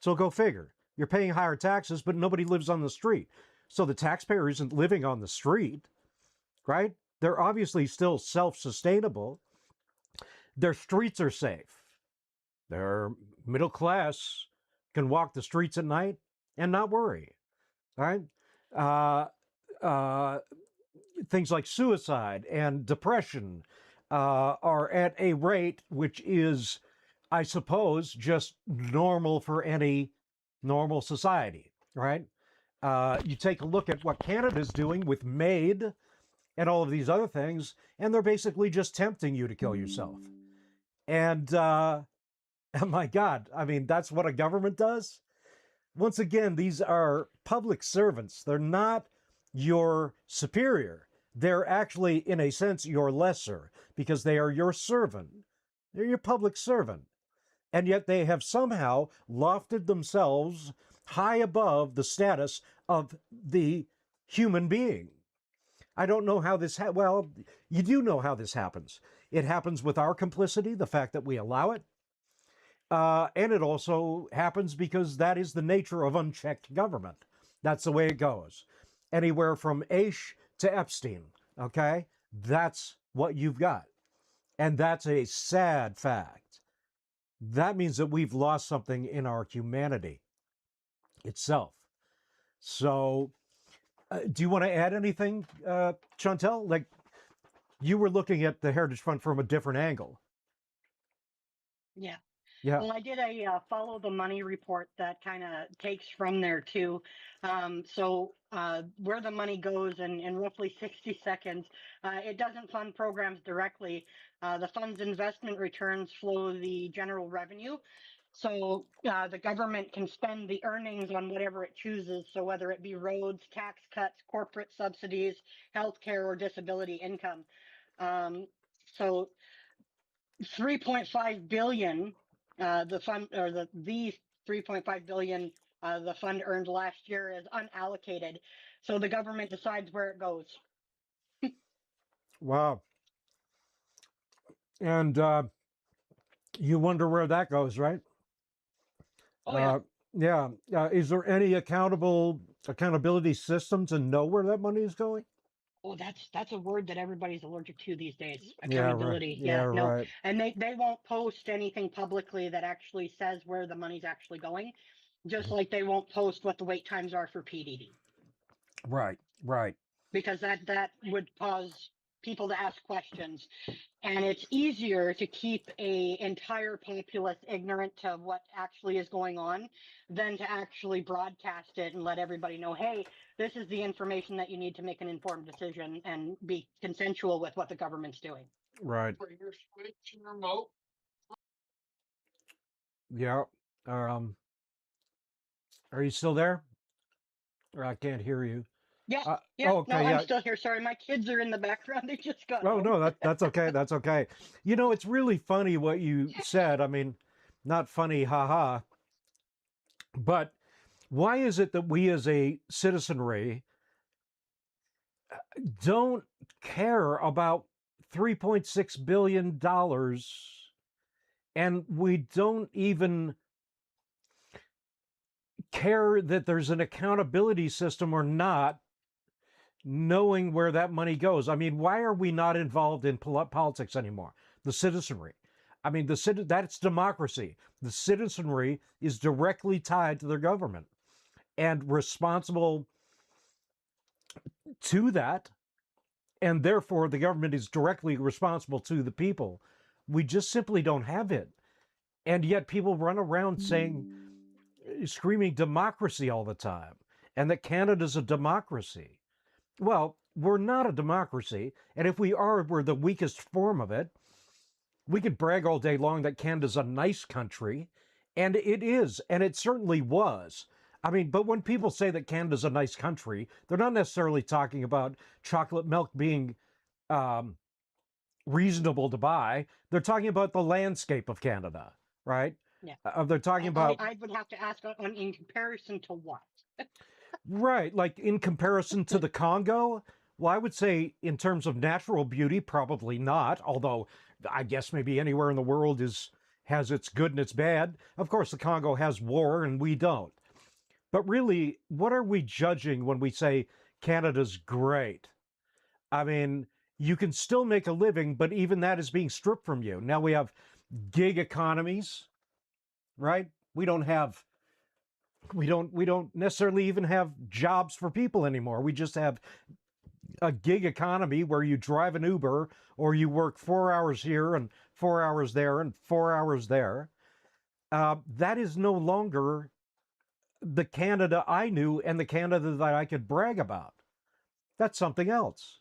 So go figure. You're paying higher taxes, but nobody lives on the street. So the taxpayer isn't living on the street, right? They're obviously still self-sustainable. Their streets are safe. Their middle class can walk the streets at night and not worry, right? Uh, uh, Things like suicide and depression are at a rate which is I suppose, just normal for any normal society, right? You take a look at what Canada's doing with MAID and all of these other things, and they're basically just tempting you to kill yourself. And my God, I mean, that's what a government does. Once again, these are public servants. They're not your superior. They're actually, in a sense, your lesser because they are your servant. They're your public servant. And yet they have somehow lofted themselves high above the status of the human being. I don't know how this, well, you do know how this happens. It happens with our complicity, the fact that we allow it. And it also happens because that is the nature of unchecked government. That's the way it goes. Anywhere from Aish to Epstein, okay? That's what you've got. And that's a sad fact. That means that we've lost something in our humanity itself. So, do you want to add anything, Chantel? Like, you were looking at the Heritage Fund from a different angle. Yeah. Yeah. Well, I did a follow the money report that kind of takes from there too. Where the money goes in roughly 60 seconds, it doesn't fund programs directly. The fund's investment returns flow the general revenue. So the government can spend the earnings on whatever it chooses. So whether it be roads, tax cuts, corporate subsidies, healthcare, or disability income. Um, so 3.5 billion, the fund or the 3.5 billion the fund earned last year is unallocated. So the government decides where it goes. Wow. And you wonder where that goes, right? Oh yeah. Uh, yeah. Is there any accountability system to know where that money is going? Oh, that's a word that everybody's allergic to these days. Yeah, right. Accountability. Yeah, Yeah, no. right. And they won't post anything publicly that actually says where the money's actually going. Just like they won't post what the wait times are for PDD. Right, right, Because that would cause people to ask questions, and it's easier to keep a entire populace ignorant to what actually is going on than to actually broadcast it and let everybody know, hey, this is the information that you need to make an informed decision and be consensual with what the government's doing. right. For your switch remote. Yeah. Um, are you still there? Or I can't hear you. Yeah, yeah, Oh, no, okay. I'm Yeah. still here. Sorry, my kids are in the background. They just got Oh home. no, that's okay. That's okay. You know, it's really funny what you said. I mean, not funny, haha. But why is it that we as a citizenry don't care about $3.6 billion and we don't even care that there's an accountability system or not, knowing where that money goes? I mean, why are we not involved in politics anymore? The citizenry. I mean, that's democracy. The citizenry is directly tied to their government and responsible to that, and therefore the government is directly responsible to the people. We just simply don't have it. And yet people run around saying, screaming democracy all the time, and that Canada's a democracy. Well, we're not a democracy, and if we are, we're the weakest form of it. We could brag all day long that Canada's a nice country, and it is, and it certainly was. I mean, but when people say that Canada's a nice country, they're not necessarily talking about chocolate milk being um, reasonable to buy. They're talking about the landscape of Canada, right? Yeah, They're talking about, I would have to ask on in comparison to what. right, like in comparison to the Congo. Well, I would say in terms of natural beauty, probably not. Although I guess maybe anywhere in the world has its good and its bad. Of course, the Congo has war and we don't. But really, what are we judging when we say Canada's great? I mean, you can still make a living, but even that is being stripped from you. Now we have gig economies, right? We don't necessarily even have jobs for people anymore. We just have a gig economy where you drive an Uber or you work 4 hours here and 4 hours there and 4 hours there. that is no longer the Canada I knew and the Canada that I could brag about. That's something else.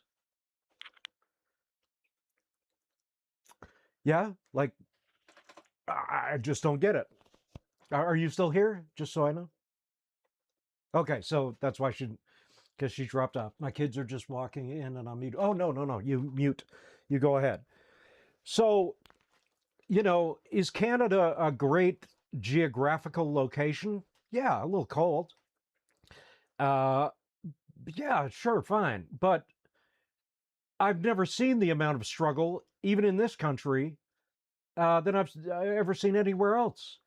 Yeah, like I just don't get it. Are you still here? Just so I know. Okay, so that's why because she dropped off. My kids are just walking in and I'm mute. Oh, no, no, no. You mute. You go ahead. So, is Canada a great geographical location? Yeah, a little cold. Uh, yeah, sure, fine. But I've never seen the amount of struggle, even in this country, than I've ever seen anywhere else.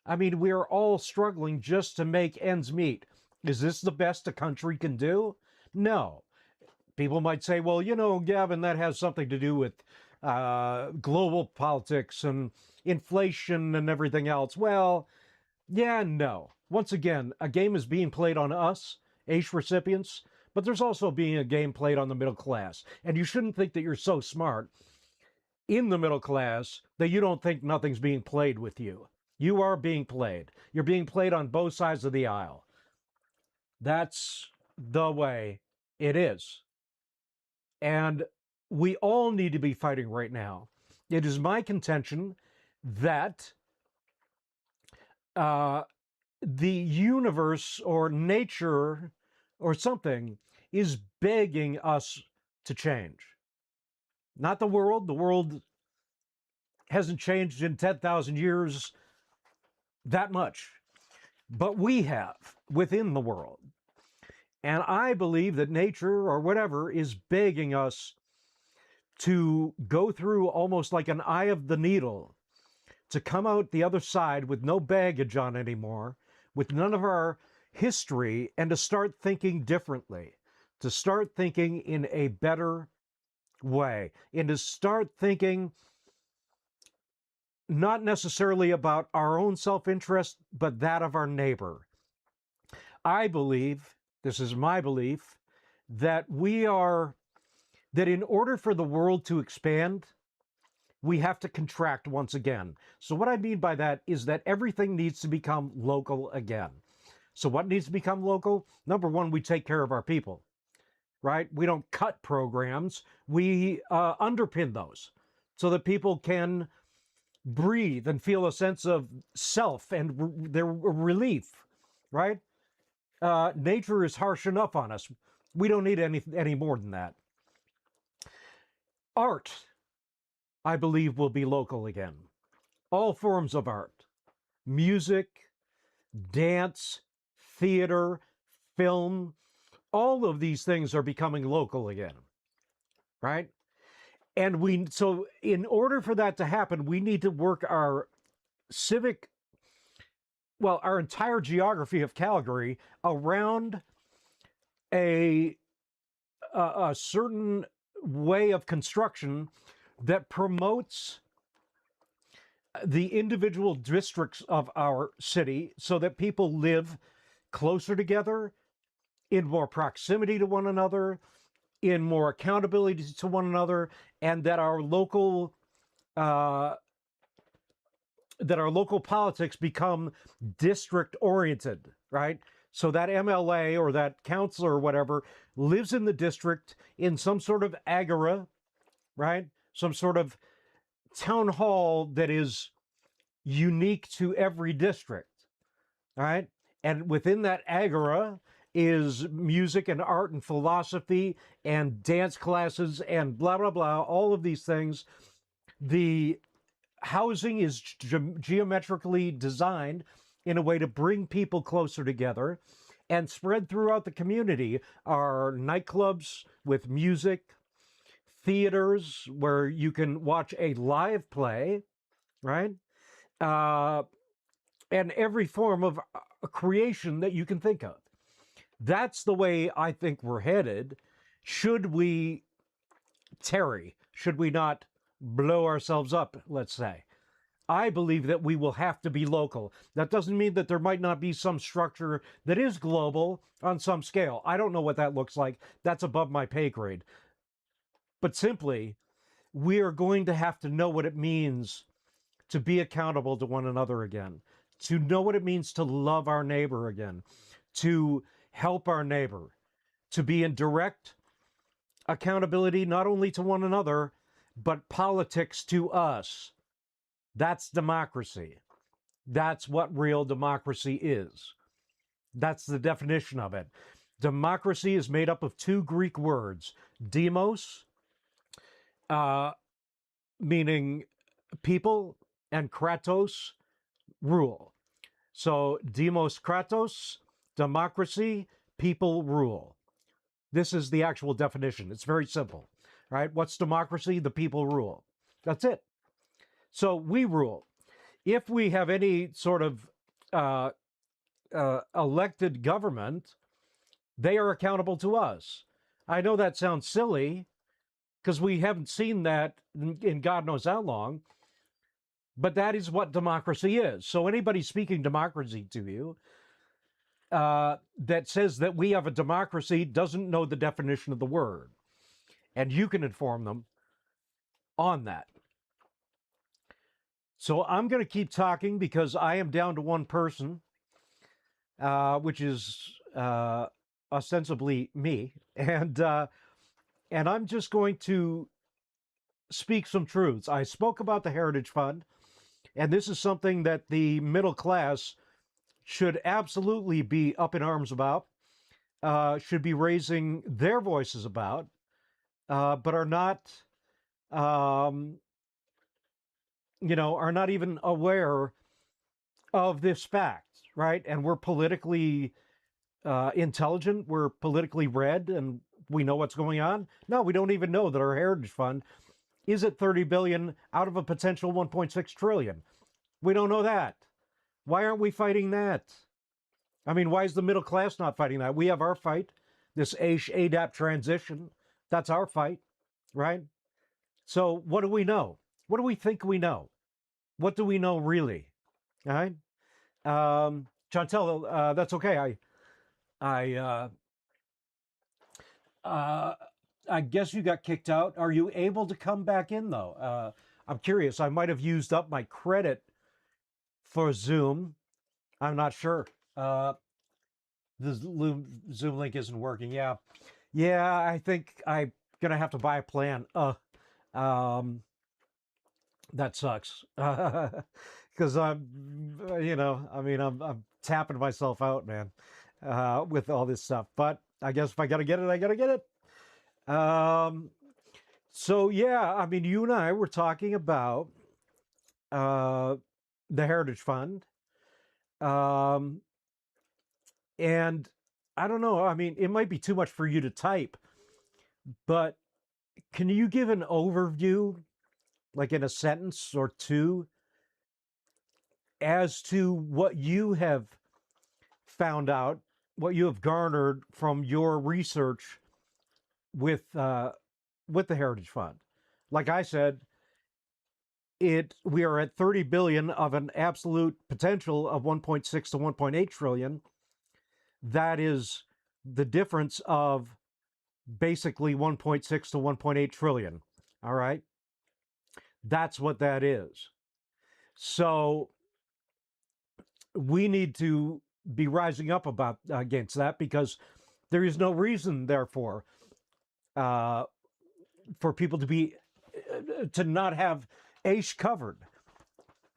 I mean, we are all struggling just to make ends meet. Is this the best a country can do? No. People might say, well, Gavin, that has something to do with global politics and inflation and everything else. Well, yeah, no. Once again, a game is being played on us, AISH recipients, but there's also being a game played on the middle class. And you shouldn't think that you're so smart in the middle class that you don't think nothing's being played with you. You are being played. You're being played on both sides of the aisle. That's the way it is. And we all need to be fighting right now. It is my contention that the universe or nature or something is begging us to change. Not the world. The world hasn't changed in 10,000 years that much, but we have within the world. And I believe that nature or whatever is begging us to go through almost like an eye of the needle, to come out the other side with no baggage on anymore, with none of our history, and to start thinking differently, to start thinking in a better way, and to start thinking not necessarily about our own self-interest, but that of our neighbor. I believe, this is my belief, that that in order for the world to expand, we have to contract once again. So what I mean by that is that everything needs to become local again. So what needs to become local? Number one, we take care of our people, right? We don't cut programs. We underpin those so that people can breathe and feel a sense of self and their relief, right? Nature is harsh enough on us. We don't need any more than that. Art, I believe, will be local again. All forms of art, music, dance, theater, film, all of these things are becoming local again, right? And so in order for that to happen, we need to work our our entire geography of Calgary around a certain way of construction that promotes the individual districts of our city so that people live closer together, in more proximity to one another, in more accountability to one another, and that our local politics become district oriented, right? So that MLA or that councilor or whatever lives in the district in some sort of agora, right? Some sort of town hall that is unique to every district, right? And within that agora is music and art and philosophy and dance classes and blah, blah, blah, all of these things. The housing is geometrically designed in a way to bring people closer together, and spread throughout the community are nightclubs with music, theaters where you can watch a live play, right? And every form of creation that you can think of. That's the way I think we're headed. Should we tarry? Should we not blow ourselves up, let's say? I believe that we will have to be local. That doesn't mean that there might not be some structure that is global on some scale. I don't know what that looks like. That's above my pay grade. But simply, we are going to have to know what it means to be accountable to one another again, to know what it means to love our neighbor again, to help our neighbor, to be in direct accountability not only to one another, but politics to us. That's democracy. That's what real democracy is. That's the definition of it. Democracy is made up of two Greek words, demos, uh, meaning people, and kratos, rule. So demos kratos, democracy, people rule. This is the actual definition. It's very simple, right? What's democracy? The people rule. That's it. So we rule. If we have any sort of elected government, they are accountable to us. I know that sounds silly because we haven't seen that in God knows how long, but that is what democracy is. So anybody speaking democracy to you that says that we have a democracy doesn't know the definition of the word. And you can inform them on that. So I'm going to keep talking because I am down to one person, which is ostensibly me. And I'm just going to speak some truths. I spoke about the Heritage Fund, and this is something that the middle class should absolutely be up in arms about, should be raising their voices about, but are not, are not even aware of this fact, right? And we're politically intelligent, we're politically read, and we know what's going on. No, we don't even know that our Heritage Fund is at 30 billion out of a potential 1.6 trillion. We don't know that. Why aren't we fighting that? I mean, why is the middle class not fighting that? We have our fight, this ADAP transition. That's our fight, right? So what do we know? What do we think we know? What do we know really? All right? Chantel, that's okay. I guess you got kicked out. Are you able to come back in, though? I'm curious. I might have used up my credit for Zoom. I'm not sure. The Zoom link isn't working. Yeah. I think I'm going to have to buy a plan. That sucks. Because I'm tapping myself out, man, with all this stuff. But I guess if I got to get it, I got to get it. So yeah, I mean, you and I were talking about the Heritage Fund, and I don't know. I mean, it might be too much for you to type, but can you give an overview, like in a sentence or two, as to what you have found out, what you have garnered from your research with the Heritage Fund? Like I said, we are at 30 billion of an absolute potential of 1.6 to 1.8 trillion. That is the difference of basically 1.6 to 1.8 trillion. All right. That's what that is. So we need to be rising up against that, because there is no reason, therefore, for people to not have AISH covered.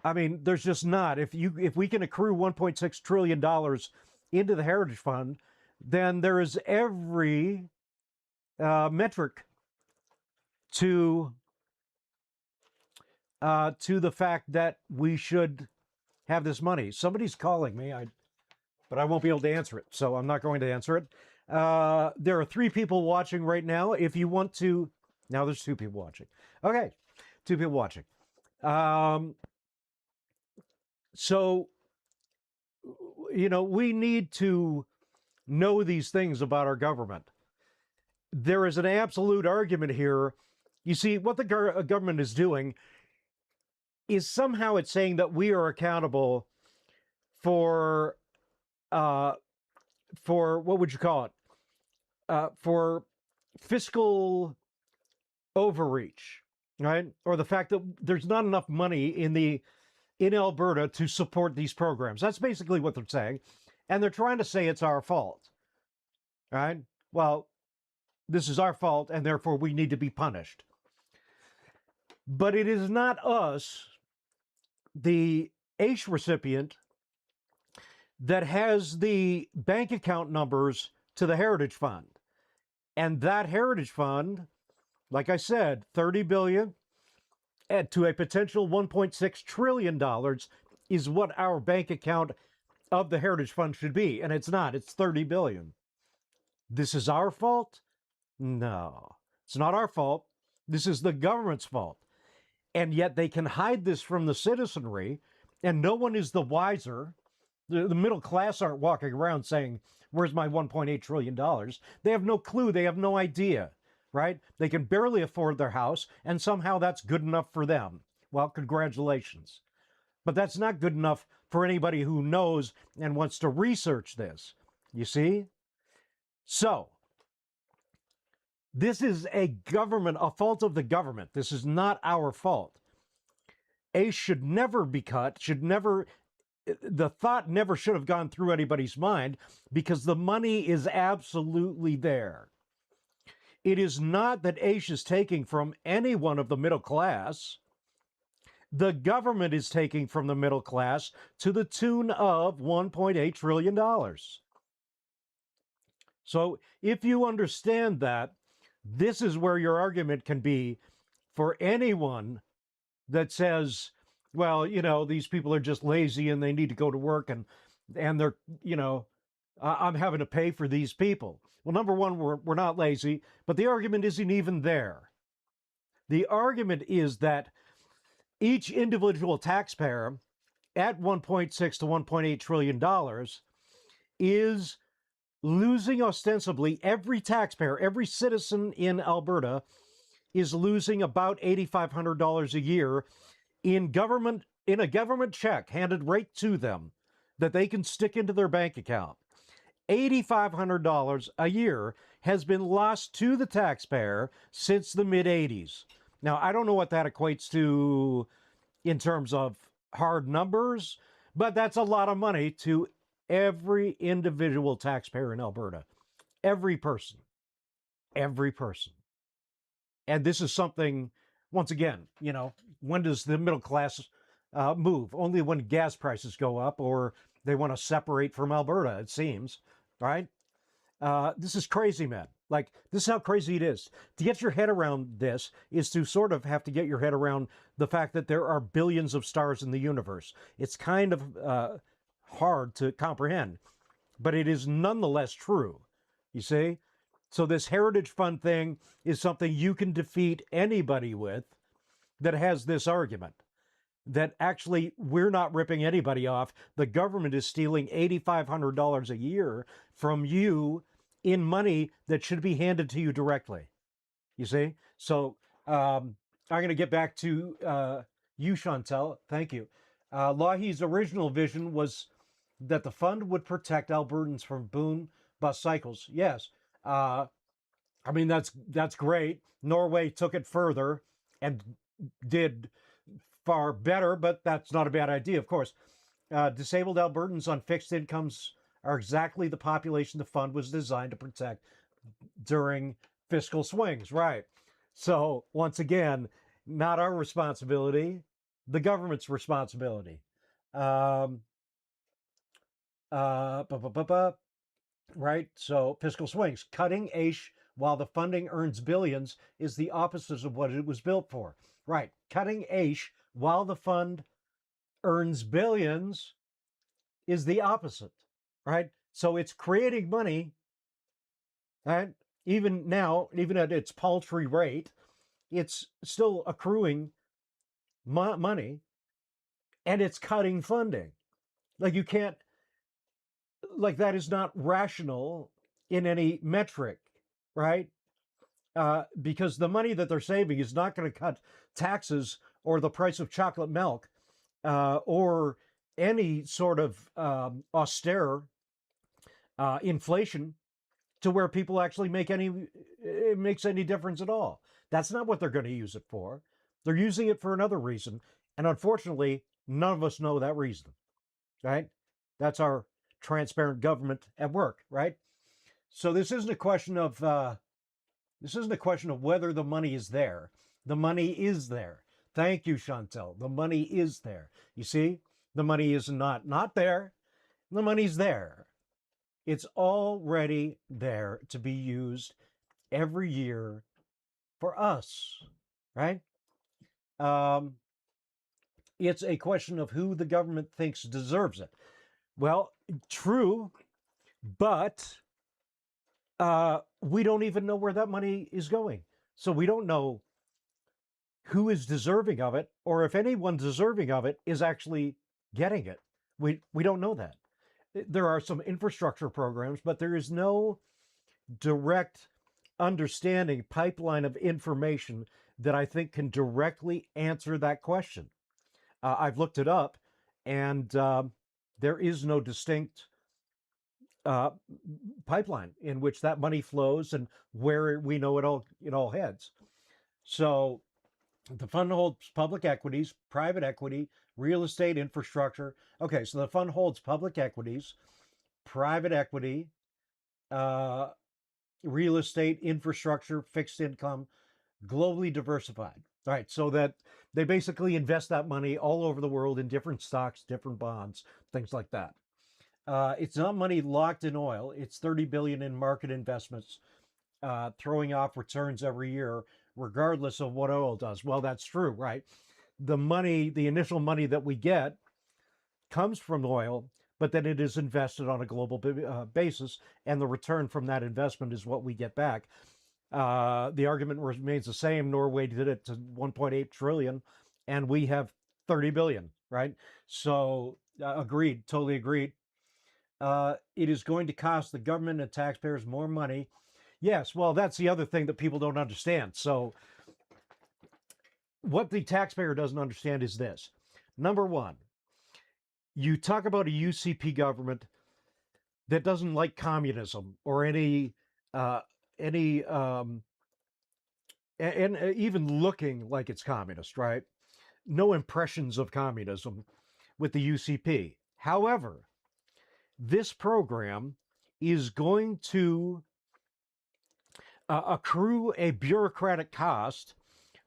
I mean, there's just not. If we can accrue $1.6 trillion into the Heritage Fund, then there is every metric to the fact that we should have this money. Somebody's calling me, but I won't be able to answer it, so I'm not going to answer it. There are 3 people watching right now. If you want to, now there's 2 people watching. Okay, 2 people watching. So, we need to know these things about our government. There is an absolute argument here. You see, what the government is doing is somehow it's saying that we are accountable for what would you call it? For fiscal overreach, right? Or the fact that there's not enough money in the in Alberta to support these programs. That's basically what they're saying. And they're trying to say it's our fault. Right? Well, this is our fault, and therefore we need to be punished. But it is not us, the AISH recipient, that has the bank account numbers to the Heritage Fund. And that Heritage Fund, like I said, $30 billion to a potential $1.6 trillion is what our bank account of the Heritage Fund should be. And it's not, it's $30 billion. This is our fault? No, it's not our fault. This is the government's fault. And yet they can hide this from the citizenry, and no one is the wiser. The middle class aren't walking around saying, where's my $1.8 trillion? They have no clue. They have no idea, right? They can barely afford their house, and somehow that's good enough for them. Well, congratulations. But that's not good enough for anybody who knows and wants to research this. You see? So, this is a fault of the government. This is not our fault. ACE should never be cut, the thought never should have gone through anybody's mind because the money is absolutely there. It is not that ACE is taking from anyone of the middle class. The government is taking from the middle class to the tune of $1.8 trillion. So if you understand that, this is where your argument can be for anyone that says, well, these people are just lazy and they need to go to work and they're, I'm having to pay for these people. Well, number one, we're not lazy, but the argument isn't even there. The argument is that each individual taxpayer at $1.6 to $1.8 trillion is losing ostensibly, every taxpayer, every citizen in Alberta is losing about $8,500 a year in a government check handed right to them that they can stick into their bank account. $8,500 a year has been lost to the taxpayer since the mid-'80s. Now, I don't know what that equates to in terms of hard numbers, but that's a lot of money to every individual taxpayer in Alberta. Every person. Every person. And this is something, once again, when does the middle class move? Only when gas prices go up or they want to separate from Alberta, it seems, right? This is crazy, man. Like, this is how crazy it is. To get your head around this is to sort of have to get your head around the fact that there are billions of stars in the universe. It's kind of hard to comprehend, but it is nonetheless true, you see? So this Heritage Fund thing is something you can defeat anybody with that has this argument. That actually we're not ripping anybody off. The government is stealing $8,500 a year from you in money that should be handed to you directly. You see? So I'm going to get back to you, Chantel. Thank you. Lougheed's original vision was that the fund would protect Albertans from boom bust cycles. Yes. I mean, that's great. Norway took it further and did far better, but that's not a bad idea, of course. Disabled Albertans on fixed incomes are exactly the population the fund was designed to protect during fiscal swings, right? So, once again, not our responsibility, the government's responsibility. Right? So, fiscal swings. Cutting AISH while the funding earns billions is the opposite of what it was built for. Right. Cutting AISH while the fund earns billions is the opposite, right? So it's creating money, right? Even now, even at its paltry rate, it's still accruing money and it's cutting funding. Like you can't, like that is not rational in any metric, right? Because the money that they're saving is not going to cut taxes or the price of chocolate milk or any sort of austere inflation to where people actually it makes any difference at all. That's not what they're going to use it for. They're using it for another reason. And unfortunately, None of us know that reason, right? That's our transparent government at work, right? So this isn't a question of whether the money is there. The money is there. Thank you, Chantel. The money is there. You see, the money is not there. The money's there. It's already there to be used every year for us, right? Um, it's a question of who the government thinks deserves it. Well, true, but we don't even know where that money is going. So we don't know who is deserving of it, or if anyone deserving of it is actually getting it. We don't know that. There are some infrastructure programs, but there is no direct understanding pipeline of information that I think can directly answer that question. I've looked it up, and there is no distinct uh, pipeline in which that money flows and where we know it all heads. So the fund holds public equities, private equity, real estate, infrastructure. Okay, so the fund holds public equities, private equity, uh, real estate, infrastructure, fixed income, globally diversified. All right, so that they basically invest that money all over the world in different stocks, different bonds, things like that. It's not money locked in oil. It's 30 billion in market investments, throwing off returns every year, regardless of what oil does. Well, that's true, right? The initial money that we get comes from oil, but then it is invested on a global basis, and the return from that investment is what we get back. The argument remains the same. Norway did it to 1.8 trillion, and we have 30 billion, right? So, agreed, totally agreed. It is going to cost the government and taxpayers more money. Yes, well, that's the other thing that people don't understand. So, what the taxpayer doesn't understand is this. Number one, you talk about a UCP government that doesn't like communism or any and even looking like it's communist, right? No impressions of communism with the UCP. However, this program is going to accrue a bureaucratic cost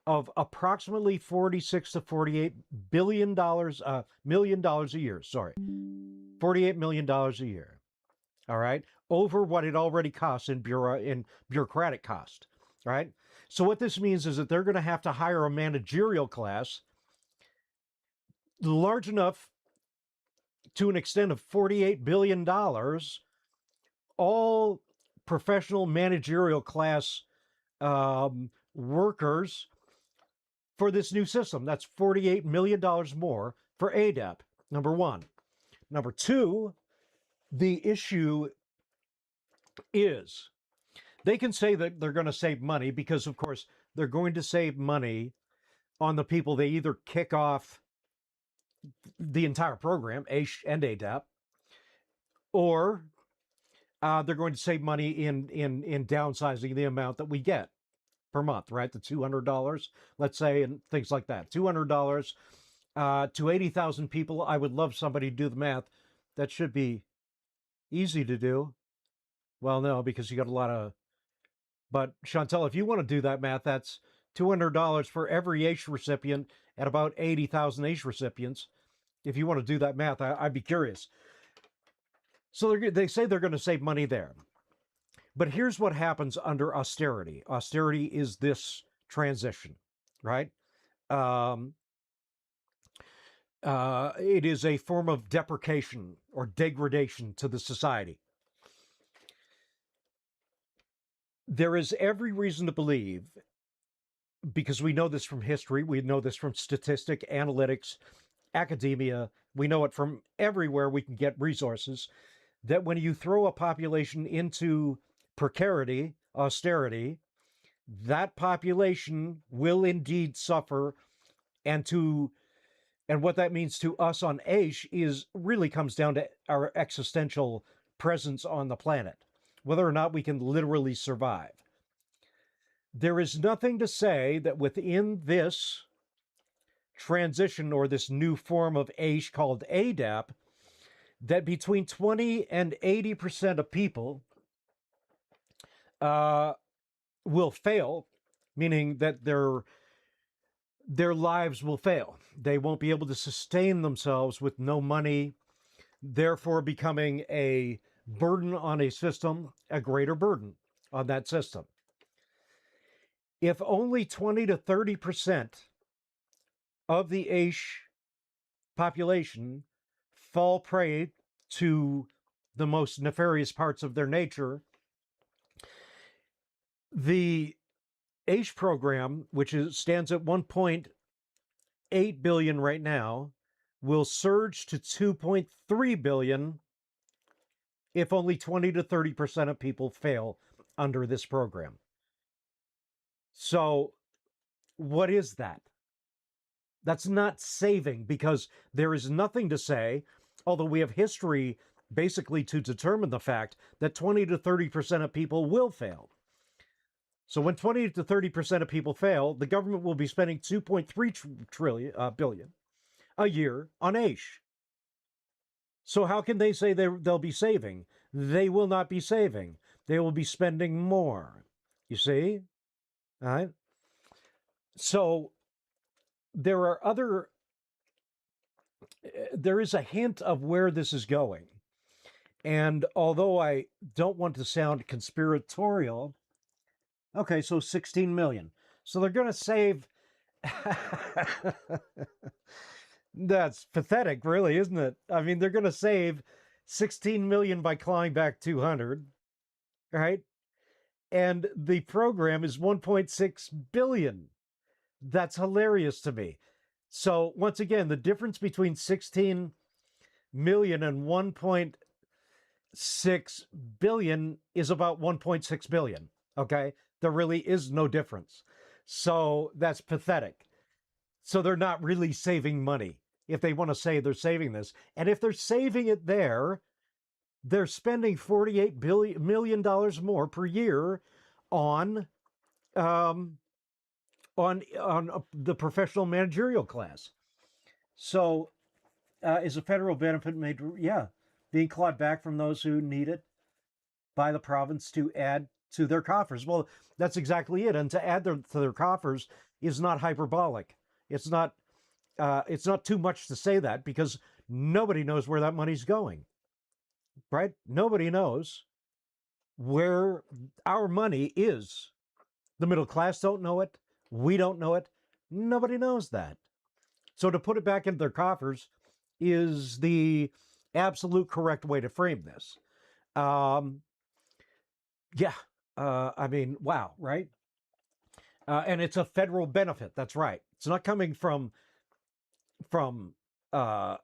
of approximately 46 to 48 billion dollars, million dollars a year. Sorry, $48 million a year. All right, over what it already costs in bureaucratic cost. Right. So what this means is that they're going to have to hire a managerial class large enough to an extent of $48 billion, all professional managerial class workers for this new system. That's $48 million more for ADEP, number one. Number two, the issue is they can say that they're going to save money because, of course, they're going to save money on the people they either kick off the entire program, AISH and ADEP, or they're going to save money in downsizing the amount that we get per month, right? The $200, let's say, and things like that. $200 to 80,000 people. I would love somebody to do the math. That should be easy to do. Well, no, because you got a lot of. But Chantel, if you want to do that math, that's $200 for every AISH recipient at about 80,000 AISH recipients. If you want to do that math, I'd be curious. So they say they're going to save money there. But here's what happens under austerity. Austerity is this transition, right? It is a form of deprecation or degradation to the society. There is every reason to believe, because we know this from history, we know this from statistic, analytics, academia, we know it from everywhere we can get resources, that when you throw a population into precarity, austerity, that population will indeed suffer. And what that means to us on AISH is really comes down to our existential presence on the planet, whether or not we can literally survive. There is nothing to say that within this transition or this new form of AISH called ADAP, that between 20 and 80% of people will fail, meaning that their lives will fail. They won't be able to sustain themselves with no money, therefore becoming a burden on a system, a greater burden on that system. If only 20 to 30% of the AISH population fall prey to the most nefarious parts of their nature, the AISH program, which stands at 1.8 billion right now, will surge to 2.3 billion if only 20 to 30% of people fail under this program. So, what is that? That's not saving, because there is nothing to say, although we have history basically to determine the fact that 20 to 30% of people will fail. So when 20 to 30% of people fail, the government will be spending 2.3 billion a year on AISH. So how can they say they'll be saving? They will not be saving. They will be spending more. You see? All right? So there is a hint of where this is going. And although I don't want to sound conspiratorial, okay, so 16 million. So they're going to save. That's pathetic, really, isn't it? I mean, they're going to save 16 million by clawing back 200, right? And the program is 1.6 billion. That's hilarious to me. So once again, the difference between 16 million and 1.6 billion is about 1.6 billion. Okay? There really is no difference. So that's pathetic. So they're not really saving money if they want to say they're saving this. And if they're saving it there, they're spending $48 million more per year on the professional managerial class. So is a federal benefit made? Yeah, being clawed back from those who need it by the province to add to their coffers. Well, that's exactly it. And to add to their coffers is not hyperbolic. It's not too much to say that, because nobody knows where that money's going, right? Nobody knows where our money is. The middle class don't know it. We don't know it. Nobody knows that. So to put it back into their coffers is the absolute correct way to frame this. Yeah. I mean, wow, right? And it's a federal benefit. That's right. It's not coming from uh,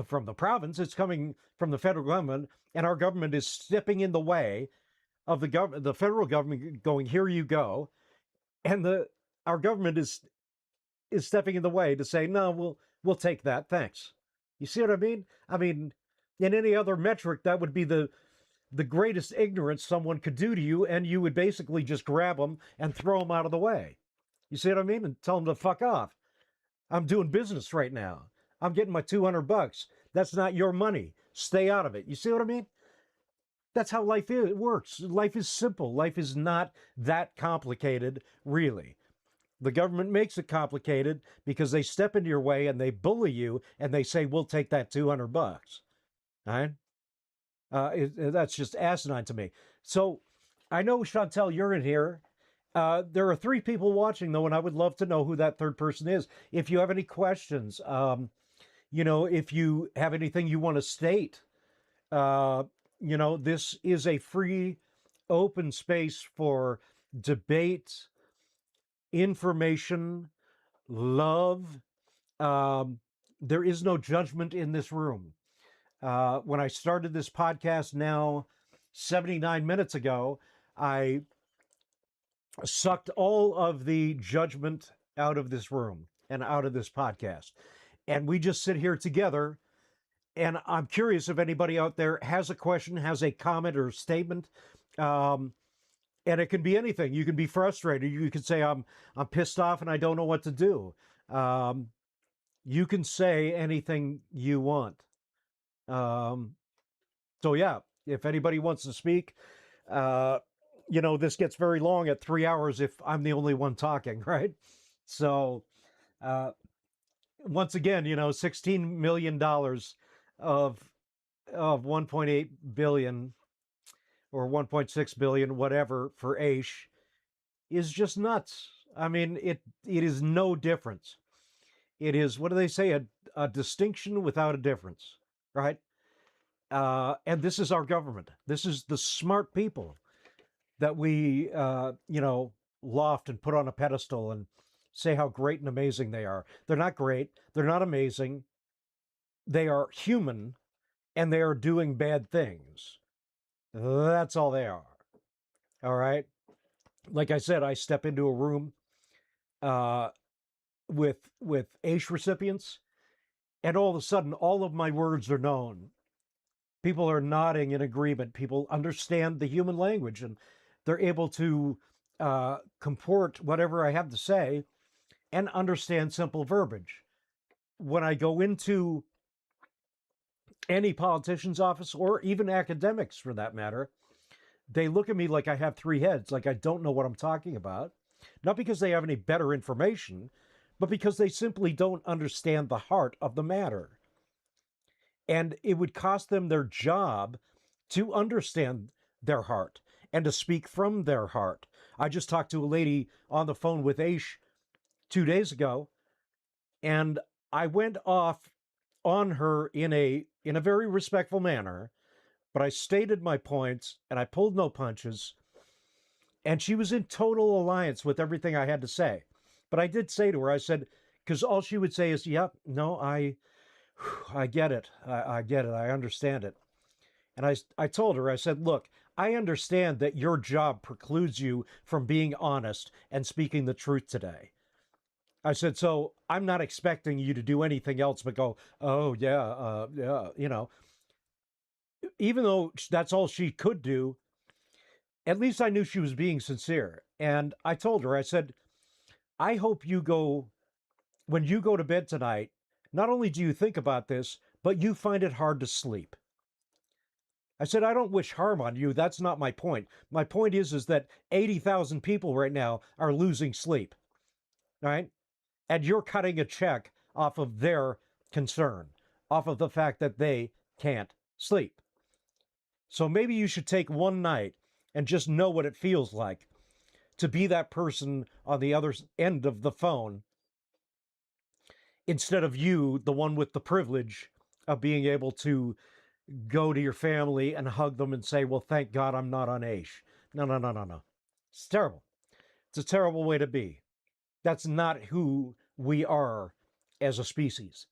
from the province. It's coming from the federal government, and our government is stepping in the way of the federal government, going, here you go, and our government is stepping in the way to say, no, we'll take that, thanks. You see what I mean? I mean, in any other metric, that would be the greatest ignorance someone could do to you, and you would basically just grab them and throw them out of the way. You see what I mean? And tell them to fuck off. I'm doing business right now. I'm getting my $200. That's not your money. Stay out of it. You see what I mean? That's how life works. Life is simple. Life is not that complicated, really. The government makes it complicated because they step into your way and they bully you and they say, we'll take that $200. All right? That's just asinine to me. So I know, Chantel, you're in here. There are 3 people watching, though, and I would love to know who that third person is. If you have any questions, if you have anything you want to state, this is a free, open space for debate, information, love. There is no judgment in this room. When I started this podcast now 79 minutes ago, I sucked all of the judgment out of this room and out of this podcast. And we just sit here together. And I'm curious if anybody out there has a question, has a comment or statement. And it can be anything. You can be frustrated. You can say, I'm pissed off and I don't know what to do. you can say anything you want. So yeah, if anybody wants to speak, uh, this gets very long at 3 hours if I'm the only one talking, right? So uh, once again, $16 million of 1.8 billion or 1.6 billion, whatever, for Aish is just nuts. I mean, it is no difference. It is, what do they say, a distinction without a difference, right? And this is our government. This is the smart people that we, loft and put on a pedestal and say how great and amazing they are. They're not great. They're not amazing. They are human and they are doing bad things. That's all they are. All right. Like I said, I step into a room uh, with AISH recipients, and all of a sudden, all of my words are known. People are nodding in agreement. People understand the human language, and they're able to comport whatever I have to say and understand simple verbiage. When I go into any politician's office, or even academics for that matter, they look at me like I have three heads, like I don't know what I'm talking about. Not because they have any better information, but because they simply don't understand the heart of the matter. And it would cost them their job to understand their heart and to speak from their heart. I just talked to a lady on the phone with Aish 2 days ago, and I went off on her in a very respectful manner, but I stated my points and I pulled no punches, and she was in total alliance with everything I had to say. But I did say to her, I said, because all she would say is, "Yep, no, I get it, I get it, I understand it." And I told her, I said, "Look, I understand that your job precludes you from being honest and speaking the truth today." I said, "So I'm not expecting you to do anything else but go, oh, yeah, yeah, Even though that's all she could do, at least I knew she was being sincere. And I told her, I said, "I hope when you go to bed tonight, not only do you think about this, but you find it hard to sleep." I said, "I don't wish harm on you. That's not my point. My point is that 80,000 people right now are losing sleep, right? And you're cutting a check off of their concern, off of the fact that they can't sleep. So maybe you should take one night and just know what it feels like to be that person on the other end of the phone instead of you, the one with the privilege of being able to go to your family and hug them and say, well, thank God I'm not on AISH." No, no, no, no, no. It's terrible. It's a terrible way to be. That's not who we are as a species.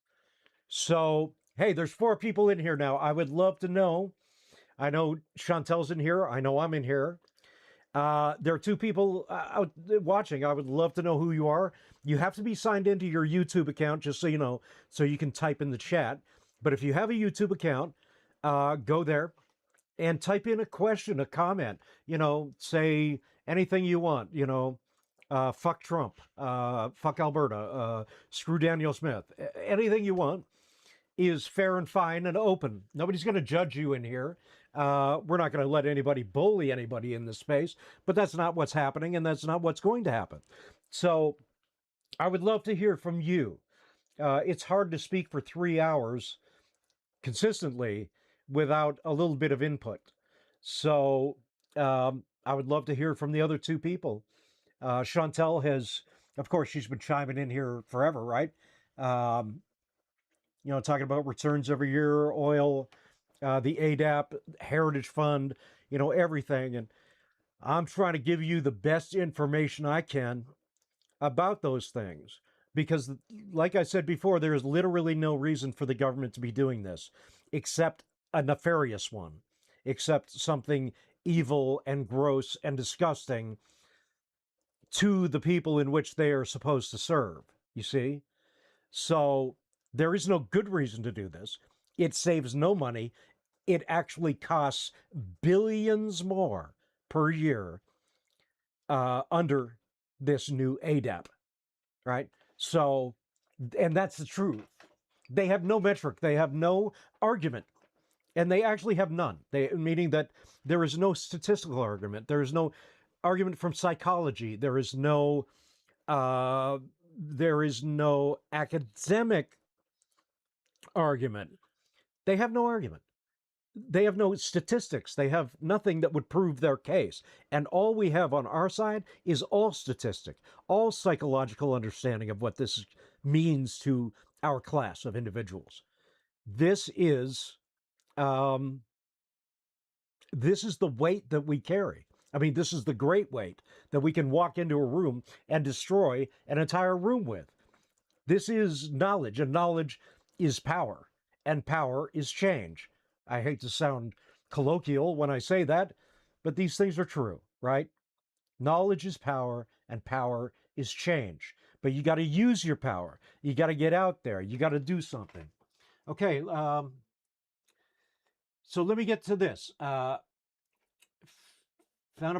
So, hey, there's 4 people in here now. I would love to know. I know Chantel's in here. I know I'm in here. There are 2 people out watching. I would love to know who you are. You have to be signed into your YouTube account, just so you know, so you can type in the chat. But if you have a YouTube account, go there and type in a question, a comment. Say anything you want. Fuck Trump, fuck Alberta, screw Daniel Smith. Anything you want is fair and fine and open. Nobody's going to judge you in here. We're not going to let anybody bully anybody in this space, but that's not what's happening, and that's not what's going to happen. So I would love to hear from you. It's hard to speak for 3 hours consistently without a little bit of input. So I would love to hear from the other 2 people. Chantel has, of course, she's been chiming in here forever, right? Um, talking about returns every year, oil, the ADAP, Heritage Fund, everything. And I'm trying to give you the best information I can about those things. Because, like I said before, there is literally no reason for the government to be doing this except a nefarious one, except something evil and gross and disgusting to the people in which they are supposed to serve, you see? So there is no good reason to do this. It saves no money. It actually costs billions more per year under this new ADAP, right? So And that's the truth. They have no metric, they have no argument, and they actually have none. Meaning that there is no statistical argument, there is no argument from psychology, uh, there is no academic argument. They have no argument. They have no statistics. They have nothing that would prove their case. And all we have on our side is all statistic, all psychological understanding of what this means to our class of individuals. This is um, this is the weight that we carry. I mean, this is the great weight that we can walk into a room and destroy an entire room with. This is knowledge, and knowledge is power, and power is change. I hate to sound colloquial when I say that, but these things are true, right? Knowledge is power, and power is change. But you got to use your power. You got to get out there. You got to do something. Okay, so let me get to this. Founded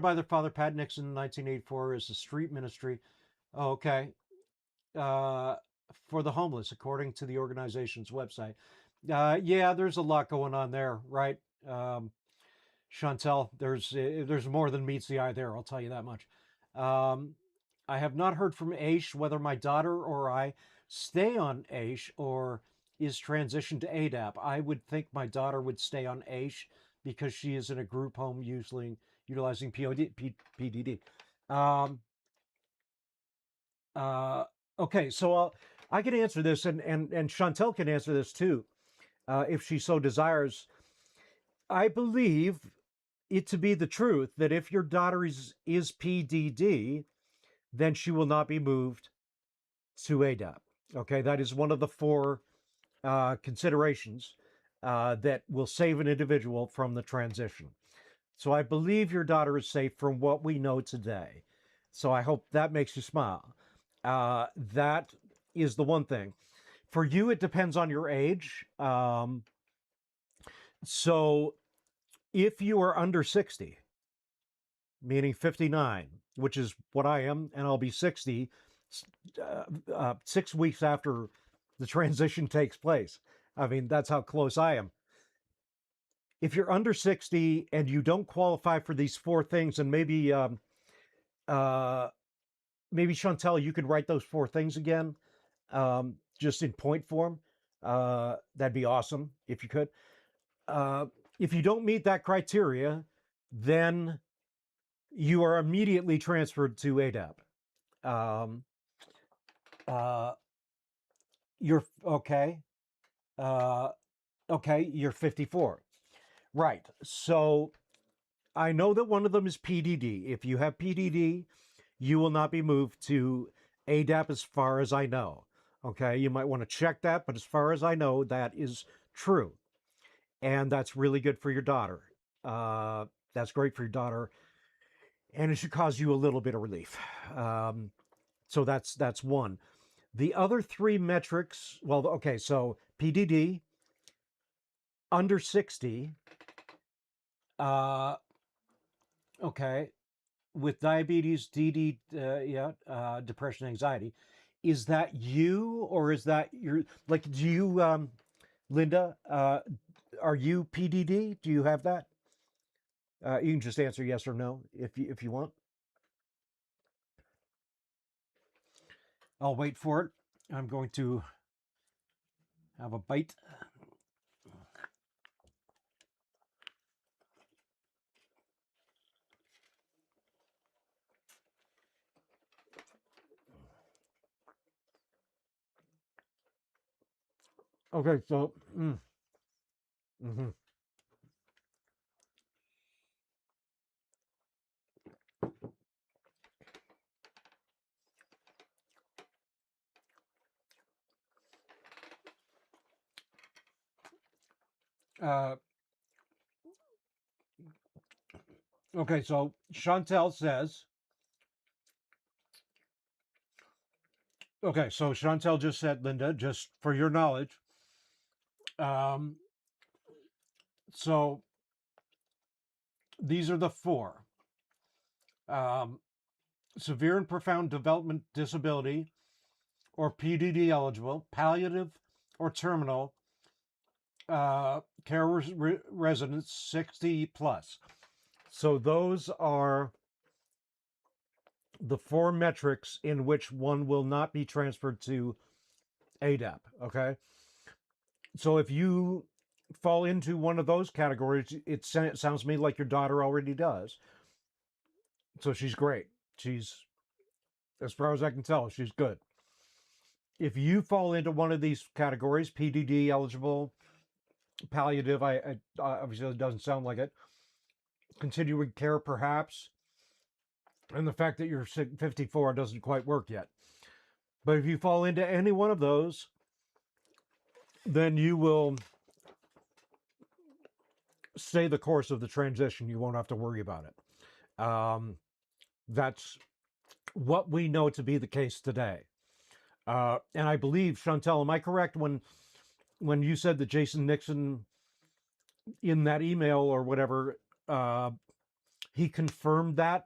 by their father, Pat Nixon, in 1984, is a street ministry. Okay. Uh, for the homeless, according to the organization's website. Yeah, there's a lot going on there, right? Chantel, there's more than meets the eye there. I'll tell you that much. Um, I have not heard from Aish whether my daughter or I stay on Aish or is transitioned to ADAP. I would think my daughter would stay on Aish because she is in a group home utilizing PDD. Um, uh, okay, so I can answer this, and Chantel can answer this too, if she so desires. I believe it to be the truth that if your daughter is PDD, then she will not be moved to ADAP. Okay, that is one of the four considerations that will save an individual from the transition. So I believe your daughter is safe from what we know today. So I hope that makes you smile. That is the one thing. For you, it depends on your age. So if you are under 60, meaning 59, which is what I am, and I'll be 60 6 weeks after the transition takes place. I mean, that's how close I am. If you're under 60 and you don't qualify for these four things, and uh, maybe Chantel, you could write those four things again, just in point form. That'd be awesome if you could. Uh, if you don't meet that criteria, then you are immediately transferred to ADAP. Um, uh, you're okay. Uh, okay, you're 54. Right. So I know that one of them is PDD. If you have PDD, you will not be moved to ADAP as far as I know. Okay, you might want to check that, but as far as I know, that is true. And that's really good for your daughter. That's great for your daughter, and it should cause you a little bit of relief. So that's one. The other three metrics, well, okay, so PDD, under 60, okay, with diabetes, depression, anxiety. Is that you, or is that your, like, do you, Linda, are you PDD? Do you have that? You can just answer yes or no if you want. I'll wait for it. I'm going to have a bite. Okay, so, mm-hmm. uh, okay, so Chantel says, okay, so Chantel just said, Linda, just for your knowledge, um, so these are the four. Um, severe and profound development disability, or PDD eligible, palliative or terminal care residents 60 plus. So those are the 4 metrics in which one will not be transferred to ADAP. Okay. So if you fall into one of those categories, it sounds to me like your daughter already does. So she's great. She's, as far as I can tell, she's good. If you fall into one of these categories, PDD eligible, palliative, I obviously it doesn't sound like it. Continuing care, perhaps, and the fact that you're 54 doesn't quite work yet. But if you fall into any one of those, then you will stay the course of the transition. You won't have to worry about it. That's what we know to be the case today. And I believe, Chantel, am I correct when you said that Jason Nixon, in that email or whatever, he confirmed that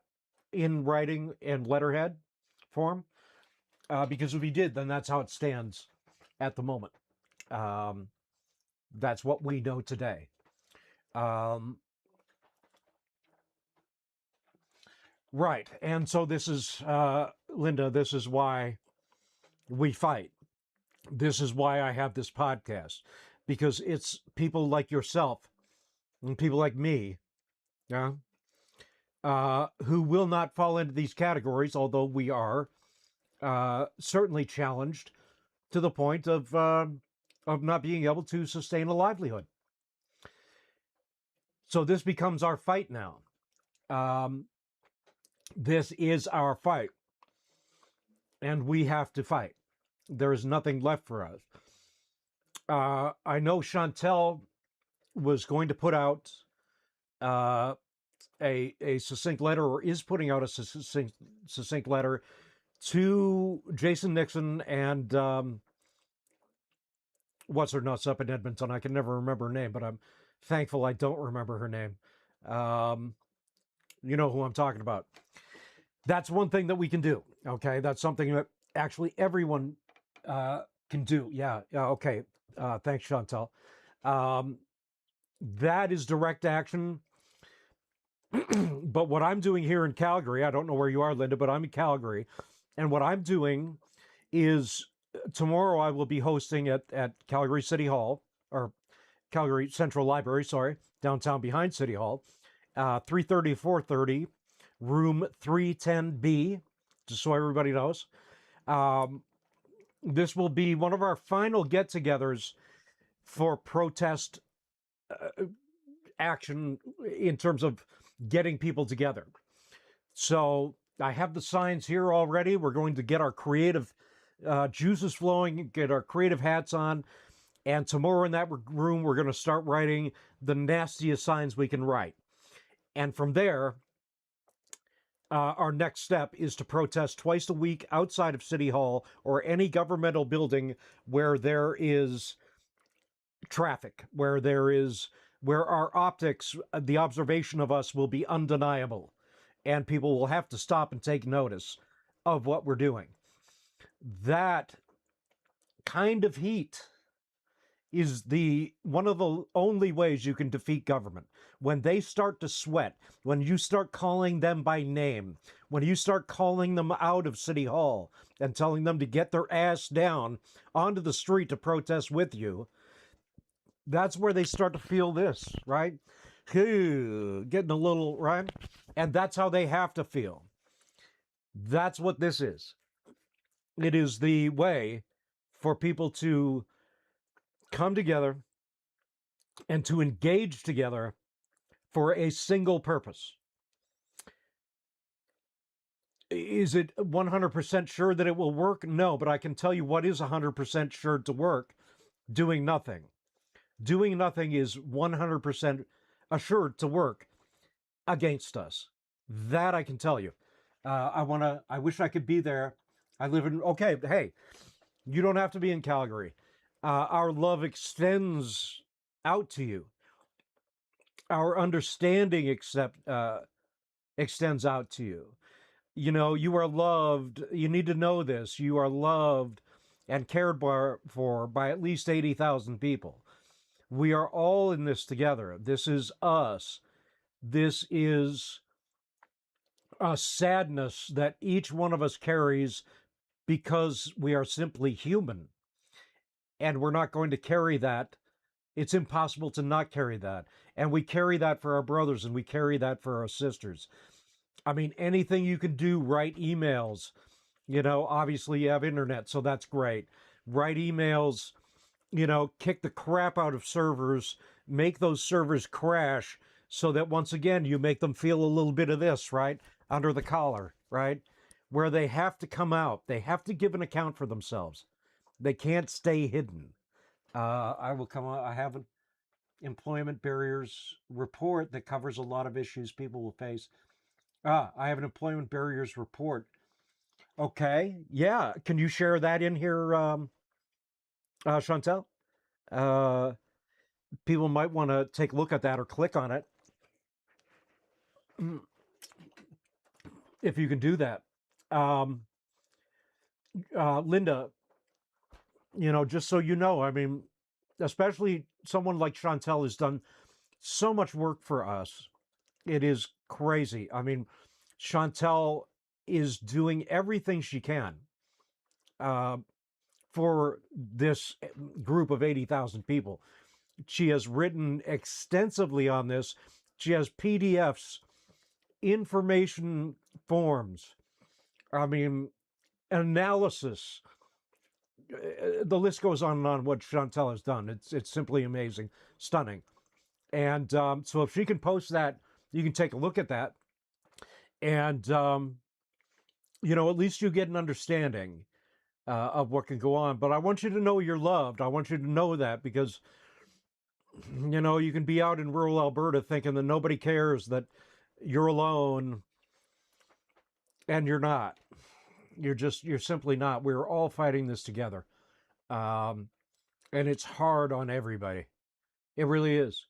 in writing and letterhead form? Because if he did, then that's how it stands at the moment. That's what we know today. Right. And so this is, Linda, this is why we fight. This is why I have this podcast, because it's people like yourself and people like me, yeah, who will not fall into these categories, although we are certainly challenged to the point of not being able to sustain a livelihood. So this becomes our fight now. This is our fight, and we have to fight. There is nothing left for us. I know Chantel was going to put out a succinct letter, or is putting out a succinct letter to Jason Nixon and what's her nuts up in Edmonton. I can never remember her name, but I'm thankful I don't remember her name. You know who I'm talking about. That's one thing that we can do. Okay, that's something that actually everyone can do. Yeah. Okay. Thanks, Chantel. That is direct action. But what I'm doing here in Calgary, I don't know where you are, Linda, but I'm in Calgary. And what I'm doing is tomorrow I will be hosting at Calgary City Hall, or Calgary Central Library, sorry, downtown behind City Hall, 3:30 to 4:30, room 310B, just so everybody knows. This will be one of our final get-togethers for protest action in terms of getting people together. So I have the signs here already. We're going to get our creative juices flowing, get our creative hats on. And tomorrow in that room, we're going to start writing the nastiest signs we can write. And from there, our next step is to protest twice a week outside of City Hall or any governmental building where there is traffic, where our optics, the observation of us will be undeniable, and people will have to stop and take notice of what we're doing. That kind of heat is one of the only ways you can defeat government. When they start to sweat, when you start calling them by name, when you start calling them out of City Hall and telling them to get their ass down onto the street to protest with you, that's where they start to feel this, right? Getting a little, right? And that's how they have to feel. That's what this is. It is the way for people to come together and to engage together for a single purpose. Is it 100% sure that it will work? No, but I can tell you what is 100% sure to work: doing nothing. Doing nothing is 100% assured to work against us. That I can tell you. I wish I could be there. I live in, okay, hey, you don't have to be in Calgary. Our love extends out to you. Our understanding extends out to you. You know, you are loved. You need to know this. You are loved and cared for by at least 80,000 people. We are all in this together. This is us. This is a sadness that each one of us carries because we are simply human. And we're not going to carry that. It's impossible to not carry that. And we carry that for our brothers and we carry that for our sisters. I mean, anything you can do, write emails. You know, obviously you have internet, so that's great. Write emails, you know, kick the crap out of servers, make those servers crash so that once again you make them feel a little bit of this, right? Under the collar, right? Where they have to come out. They have to give an account for themselves. They can't stay hidden. I will come on. I have an employment barriers report that covers a lot of issues people will face. I have an employment barriers report. Okay. Yeah. Can you share that in here, Chantel? Uh, People might want to take a look at that or click on it if you can do that. Um, Linda, you know, just so you know, I mean, especially someone like Chantel has done so much work for us. It is crazy. I mean, Chantel is doing everything she can uh, for this group of 80,000 people. She has written extensively on this. She has PDFs, information forms, I mean, analysis. The list goes on and on what Chantel has done. It's simply amazing, stunning. And so if she can post that, you can take a look at that. And, you know, at least you get an understanding of what can go on. But I want you to know you're loved. I want you to know that because, you know, you can be out in rural Alberta thinking that nobody cares, that you're alone, and you're not. You're simply not. We're all fighting this together. Um, and it's hard on everybody. It really is.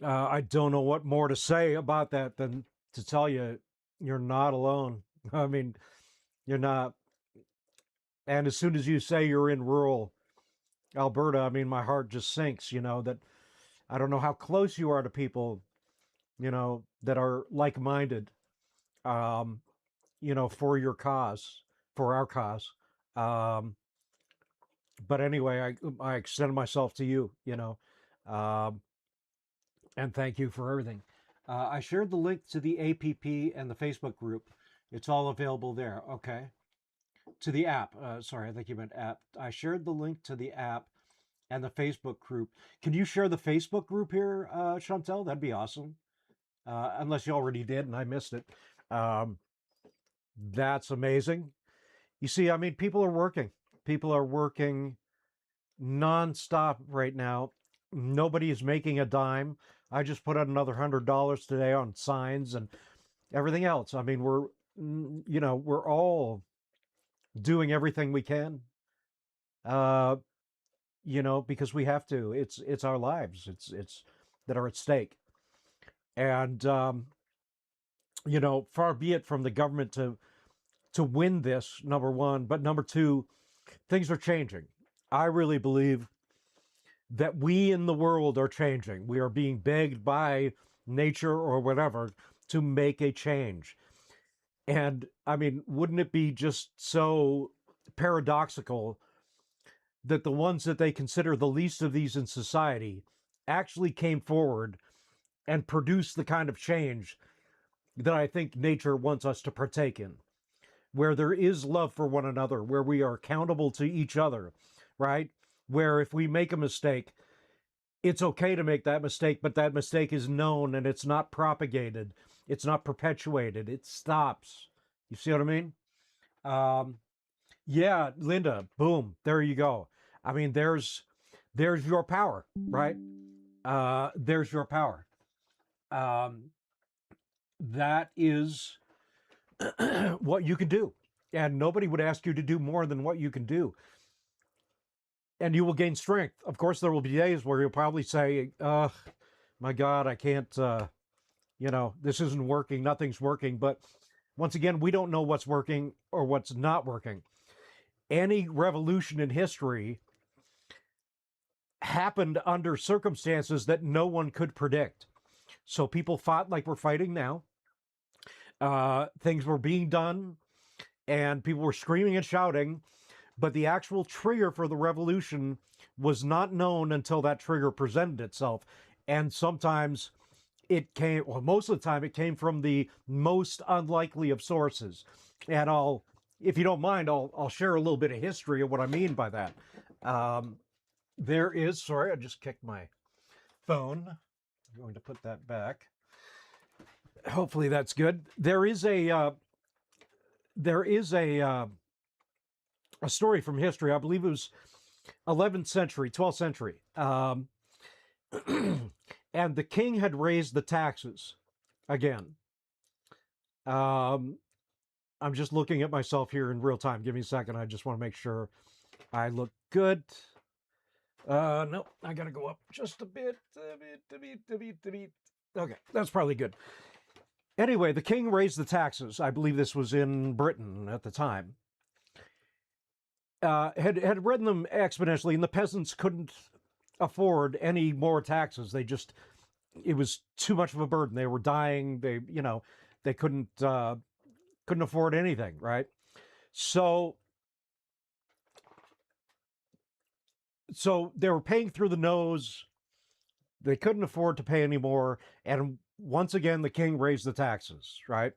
I don't know what more to say about that than to tell you you're not alone. I mean, you're not. And as soon as you say you're in rural Alberta, I mean, my heart just sinks, you know, that I don't know how close you are to people, you know, that are like minded, um, you know, for your cause, for our cause. Um, but anyway, I extend myself to you, you know, um, and thank you for everything. I shared the link to the APP and the Facebook group. It's all available there. Okay. To the app. Sorry, I think you meant app. I shared the link to the app and the Facebook group. Can you share the Facebook group here, Chantel? That'd be awesome. Unless you already did and I missed it. Um, that's amazing. You see, I mean, people are working. People are working nonstop right now. Nobody is making a dime. I just put out another $100 today on signs and everything else. I mean, you know, we're all doing everything we can. Uh, you know, because we have to. It's our lives. It's that are at stake. And you know, far be it from the government to win this, number one, but number two, things are changing. I really believe that we in the world are changing. We are being begged by nature or whatever to make a change. And I mean, wouldn't it be just so paradoxical that the ones that they consider the least of these in society actually came forward and produced the kind of change that I think nature wants us to partake in, where there is love for one another, where we are accountable to each other, right? Where if we make a mistake, it's okay to make that mistake, but that mistake is known and it's not propagated, it's not perpetuated, it stops. You see what I mean? Um, yeah, Linda, boom, there you go. I mean, there's your power, right? There's your power. Um, that is what you can do. And nobody would ask you to do more than what you can do. And you will gain strength. Of course, there will be days where you'll probably say, my God, I can't, you know, this isn't working, nothing's working. But once again, we don't know what's working or what's not working. any revolution in history happened under circumstances that no one could predict. So people fought like we're fighting now. Things were being done, and people were screaming and shouting, but the actual trigger for the revolution was not known until that trigger presented itself. And sometimes it came, well, most of the time, it came from the most unlikely of sources. And if you don't mind, I'll share a little bit of history of what I mean by that. Sorry, I just kicked my phone. I'm going to put that back. Hopefully that's good. There is a story from history. I believe it was 11th century, 12th century. And the king had raised the taxes again. I'm just looking at myself here in real time. Give me a second. I just want to make sure I look good. No, I got to go up just a bit. Okay, that's probably good. Anyway, the king raised the taxes. I believe this was in Britain at the time. Had risen them exponentially, and the peasants couldn't afford any more taxes. It was too much of a burden. They were dying. They couldn't afford anything, right? So they were paying through the nose. They couldn't afford to pay anymore, and once again, the king raised the taxes, right?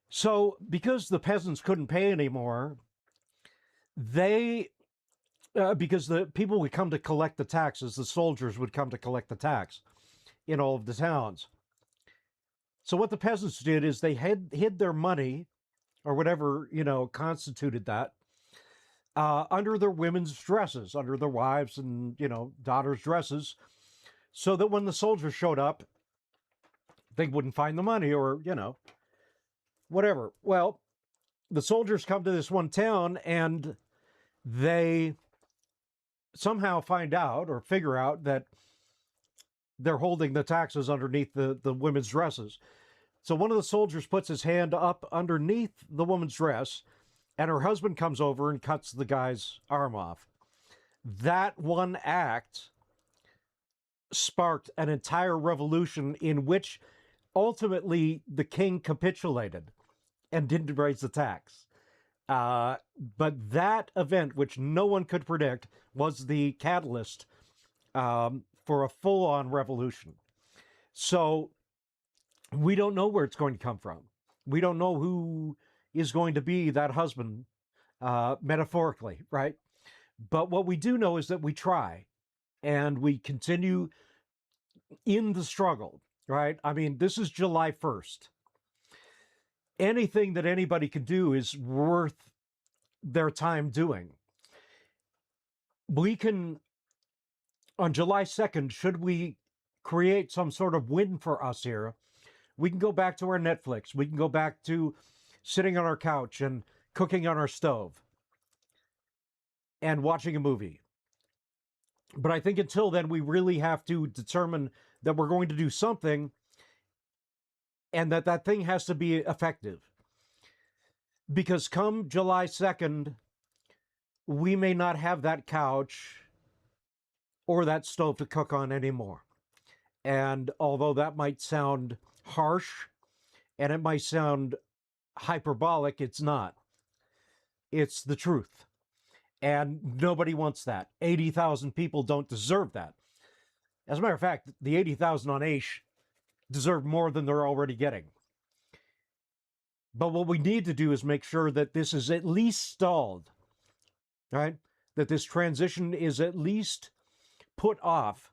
So because the peasants couldn't pay anymore, because the people would come to collect the taxes, the soldiers would come to collect the tax in all of the towns. So what the peasants did is they hid their money, or whatever constituted that, under their women's dresses, under their wives and daughters' dresses, so that when the soldiers showed up, they wouldn't find the money, or whatever. Well, the soldiers come to this one town, and they somehow find out or figure out that they're holding the taxes underneath the women's dresses. So one of the soldiers puts his hand up underneath the woman's dress, and her husband comes over and cuts the guy's arm off. That one act sparked an entire revolution in which ultimately the king capitulated and didn't raise the tax. But that event, which no one could predict, was the catalyst for a full-on revolution. So we don't know where it's going to come from. We don't know who is going to be that husband, metaphorically, right? But what we do know is that we try, and we continue in the struggle, right? I mean, this is July 1st. Anything that anybody can do is worth their time doing. We can, on July 2nd, should we create some sort of win for us here, we can go back to our Netflix. We can go back to sitting on our couch and cooking on our stove and watching a movie. But I think until then, we really have to determine that we're going to do something, and that thing has to be effective. Because come July 2nd, we may not have that couch or that stove to cook on anymore. And although that might sound harsh and it might sound hyperbolic, it's not. It's the truth. And nobody wants that. 80,000 people don't deserve that. As a matter of fact, the 80,000 on Aish deserve more than they're already getting. But what we need to do is make sure that this is at least stalled, right? That this transition is at least put off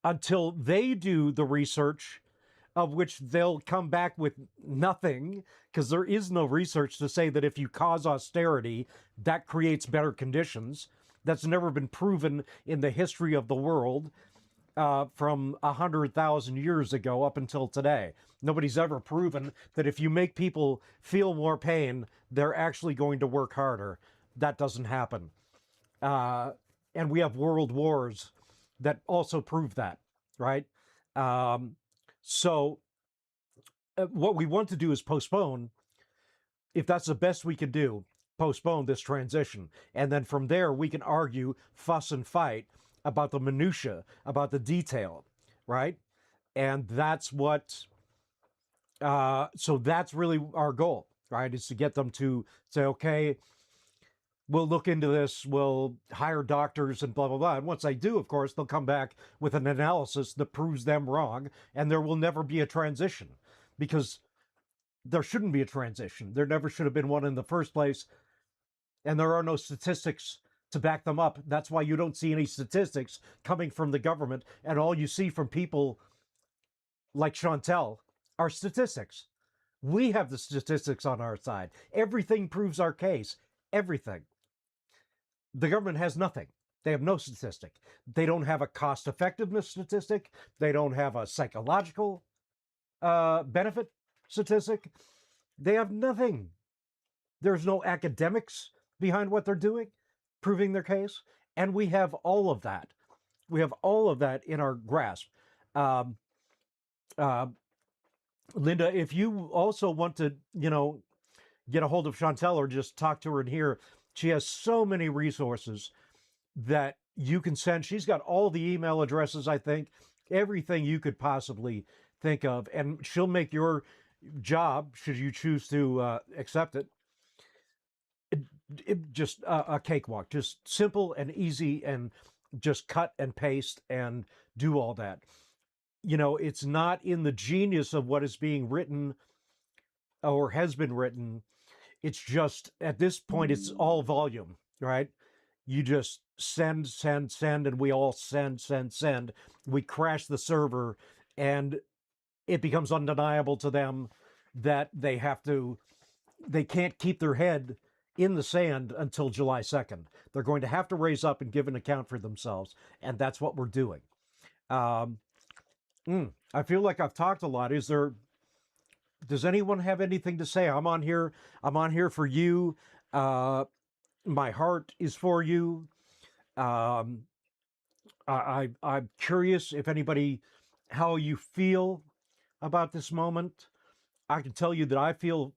until they do the research, of which they'll come back with nothing, because there is no research to say that if you cause austerity, that creates better conditions. That's never been proven in the history of the world, from 100,000 years ago up until today. Nobody's ever proven that if you make people feel more pain, they're actually going to work harder. That doesn't happen. And we have world wars that also prove that, right? So what we want to do is postpone, if that's the best we can do, postpone this transition. And then from there, we can argue, fuss, and fight about the minutia, about the detail, right? And that's what, so that's really our goal, right? Is to get them to say, okay, we'll look into this, we'll hire doctors and blah, blah, blah. And once they do, of course, they'll come back with an analysis that proves them wrong, and there will never be a transition because there shouldn't be a transition. There never should have been one in the first place. And there are no statistics to back them up. That's why you don't see any statistics coming from the government. And all you see from people like Chantel are statistics. We have the statistics on our side. Everything proves our case. Everything. The government has nothing. They have no statistic. They don't have a cost effectiveness statistic. They don't have a psychological benefit statistic. They have nothing. There's no academics behind what they're doing, proving their case. And we have all of that. We have all of that in our grasp. Um, uh, Linda, if you also want to, get a hold of Chantel or just talk to her in here, she has so many resources that you can send. She's got all the email addresses, I think, everything you could possibly think of. And she'll make your job, should you choose to accept it, just a cakewalk, just simple and easy, and just cut and paste and do all that. It's not in the genius of what is being written or has been written. It's just at this point, it's all volume, right? You just send, send, send, and we all send, send, send. We crash the server, and it becomes undeniable to them that they can't keep their head in the sand until July 2nd. They're going to have to raise up and give an account for themselves, and that's what we're doing. I feel like I've talked a lot. Does anyone have anything to say? I'm on here for you. My heart is for you. I'm curious if anybody, how you feel about this moment. I can tell you that I feel,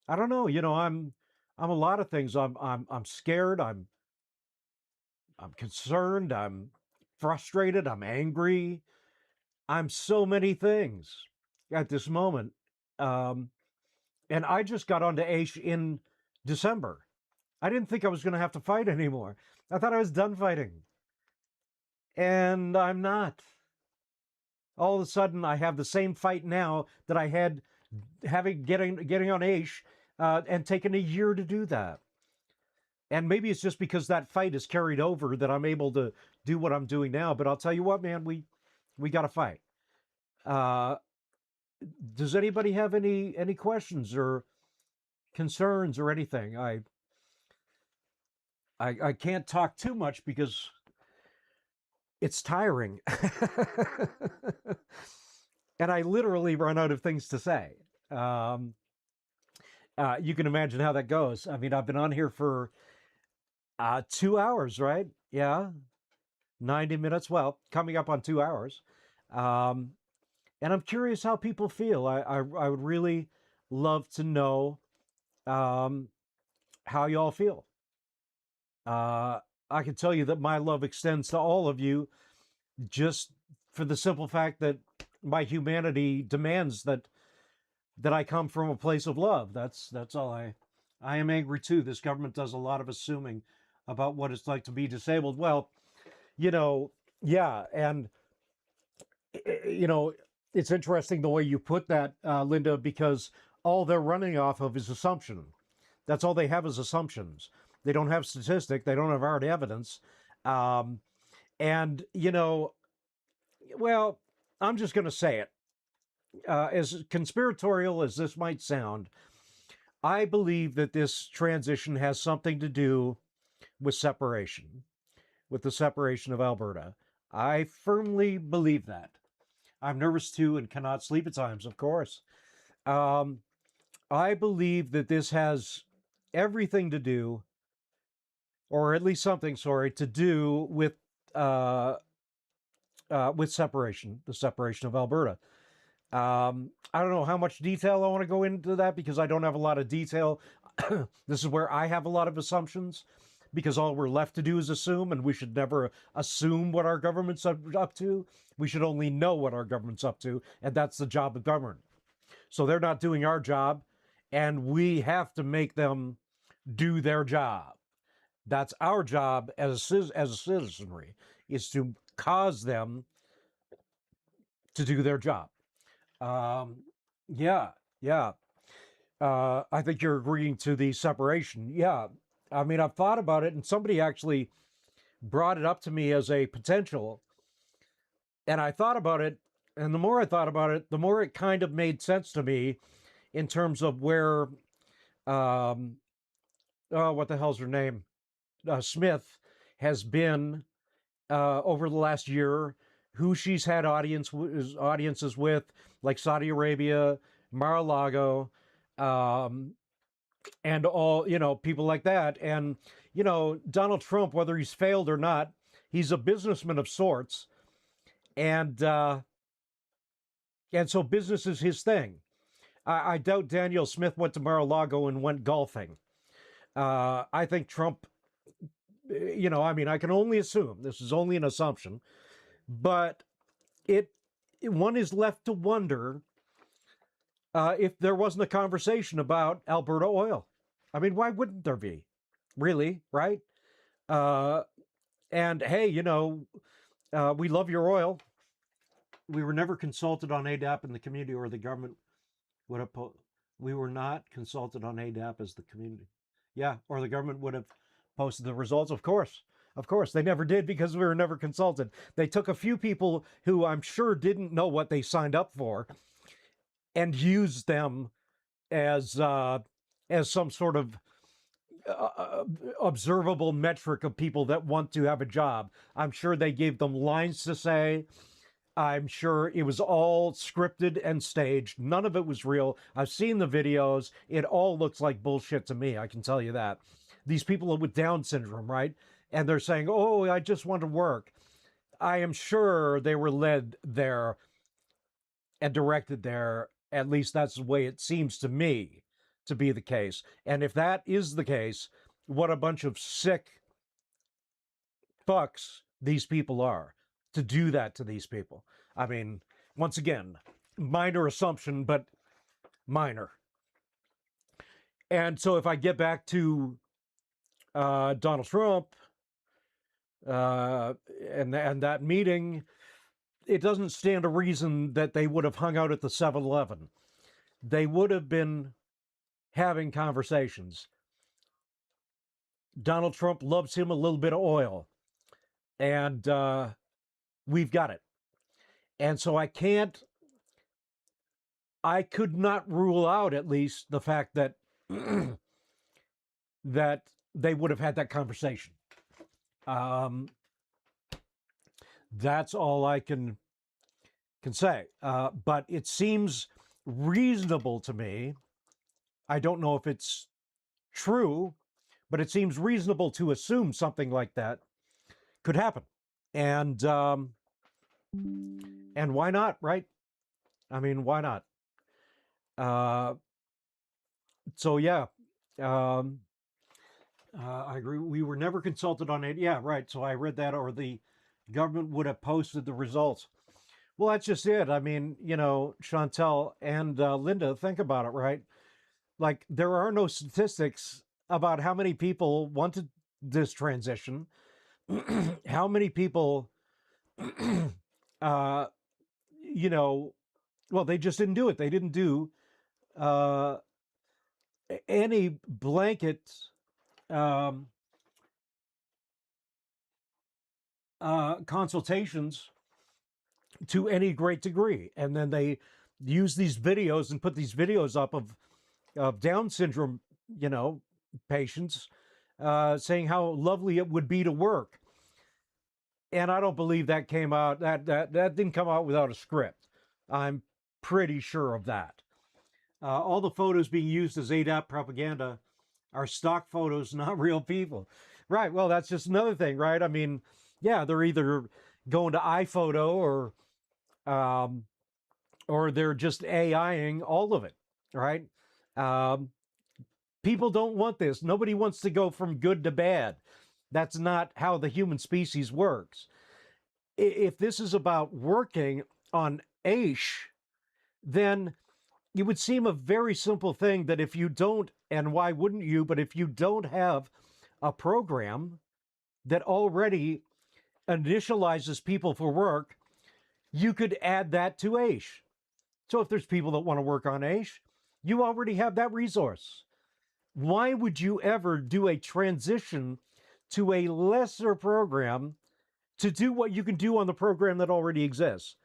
I don't know, I'm a lot of things. I'm scared. I'm concerned. I'm frustrated. I'm angry. I'm so many things at this moment. Um, and I just got onto Aish in December. I didn't think I was going to have to fight anymore. I thought I was done fighting. And I'm not. All of a sudden, I have the same fight now that I had getting on Aish and taking a year to do that. And maybe it's just because that fight is carried over that I'm able to do what I'm doing now. But I'll tell you what, man, we got to fight. Does anybody have any questions or concerns or anything? I can't talk too much because it's tiring. And I literally run out of things to say. You can imagine how that goes. I mean, I've been on here for 2 hours, right? Yeah. 90 minutes. Well, coming up on 2 hours. And I'm curious how people feel. I would really love to know how y'all feel. I can tell you that my love extends to all of you, just for the simple fact that my humanity demands that I come from a place of love. That's all. I am angry too. This government does a lot of assuming about what it's like to be disabled. Well, yeah, and it's interesting the way you put that, Linda, because all they're running off of is assumption. That's all they have is assumptions. They don't have statistic. They don't have hard evidence. And, well, I'm just going to say it. As conspiratorial as this might sound, I believe that this transition has something to do with separation, with the separation of Alberta. I firmly believe that. I'm nervous too and cannot sleep at times, of course. I believe that this has everything to do, or at least something, sorry, to do with separation, the separation of Alberta. I don't know how much detail I want to go into that because I don't have a lot of detail. This is where I have a lot of assumptions because all we're left to do is assume, and we should never assume what our government's up to. We should only know what our government's up to, and that's the job of government. So they're not doing our job, and we have to make them do their job. That's our job as a citizenry, is to cause them to do their job. Yeah, yeah. I think you're agreeing to the separation. Yeah. I mean, I've thought about it, and somebody actually brought it up to me as a potential. And I thought about it, and the more I thought about it, the more it kind of made sense to me in terms of where, what the hell's her name? Smith has been over the last year, who she's had audiences with, like Saudi Arabia, Mar-a-Lago, and all, people like that. And, Donald Trump, whether he's failed or not, he's a businessman of sorts. And so business is his thing. I doubt Daniel Smith went to Mar-a-Lago and went golfing. I think Trump, I can only assume, this is only an assumption, but one is left to wonder if there wasn't a conversation about Alberta oil. I mean, why wouldn't there be? Really, right? And hey, we love your oil. We were never consulted on ADAP in the community, or the government would have. We were not consulted on ADAP as the community. Yeah, or the government would have posted the results. Of course, they never did because we were never consulted. They took a few people who I'm sure didn't know what they signed up for, and used them as some sort of observable metric of people that want to have a job. I'm sure they gave them lines to say. I'm sure it was all scripted and staged. None of it was real. I've seen the videos. It all looks like bullshit to me. I can tell you that. These people with Down syndrome, right? And they're saying, oh, I just want to work. I am sure they were led there and directed there. At least that's the way it seems to me to be the case. And if that is the case, what a bunch of sick fucks these people are to do that to these people. I mean, once again, minor assumption, but minor. And so if I get back to Donald Trump and that meeting, it doesn't stand to reason that they would have hung out at the 7-Eleven. They would have been having conversations. Donald Trump loves him a little bit of oil, and we've got it. And so I could not rule out, at least, the fact that that they would have had that conversation. That's all I can say. But it seems reasonable to me. I don't know if it's true, but it seems reasonable to assume something like that could happen. And why not, right? I mean, why not? So yeah, I agree. We were never consulted on it. Yeah, right. So I read that, or the government would have posted the results. Well, that's just it. I mean, Chantel and Linda, think about it, right? Like, there are no statistics about how many people wanted this transition, how many people, well, they just didn't do it. They didn't do any blanket consultations to any great degree. And then they use these videos and put these videos up of Down syndrome, patients saying how lovely it would be to work. And I don't believe that came out, that didn't come out without a script. I'm pretty sure of that. All the photos being used as ADAP propaganda are stock photos, not real people. Right. Well, that's just another thing, right? I mean, yeah, they're either going to iPhoto or they're just AIing all of it, right? People don't want this. Nobody wants to go from good to bad. That's not how the human species works. If this is about working on Aish, then it would seem a very simple thing that if you don't, and why wouldn't you, but if you don't have a program that already initializes people for work, you could add that to Aish. So if there's people that want to work on Aish, you already have that resource. Why would you ever do a transition to a lesser program to do what you can do on the program that already exists?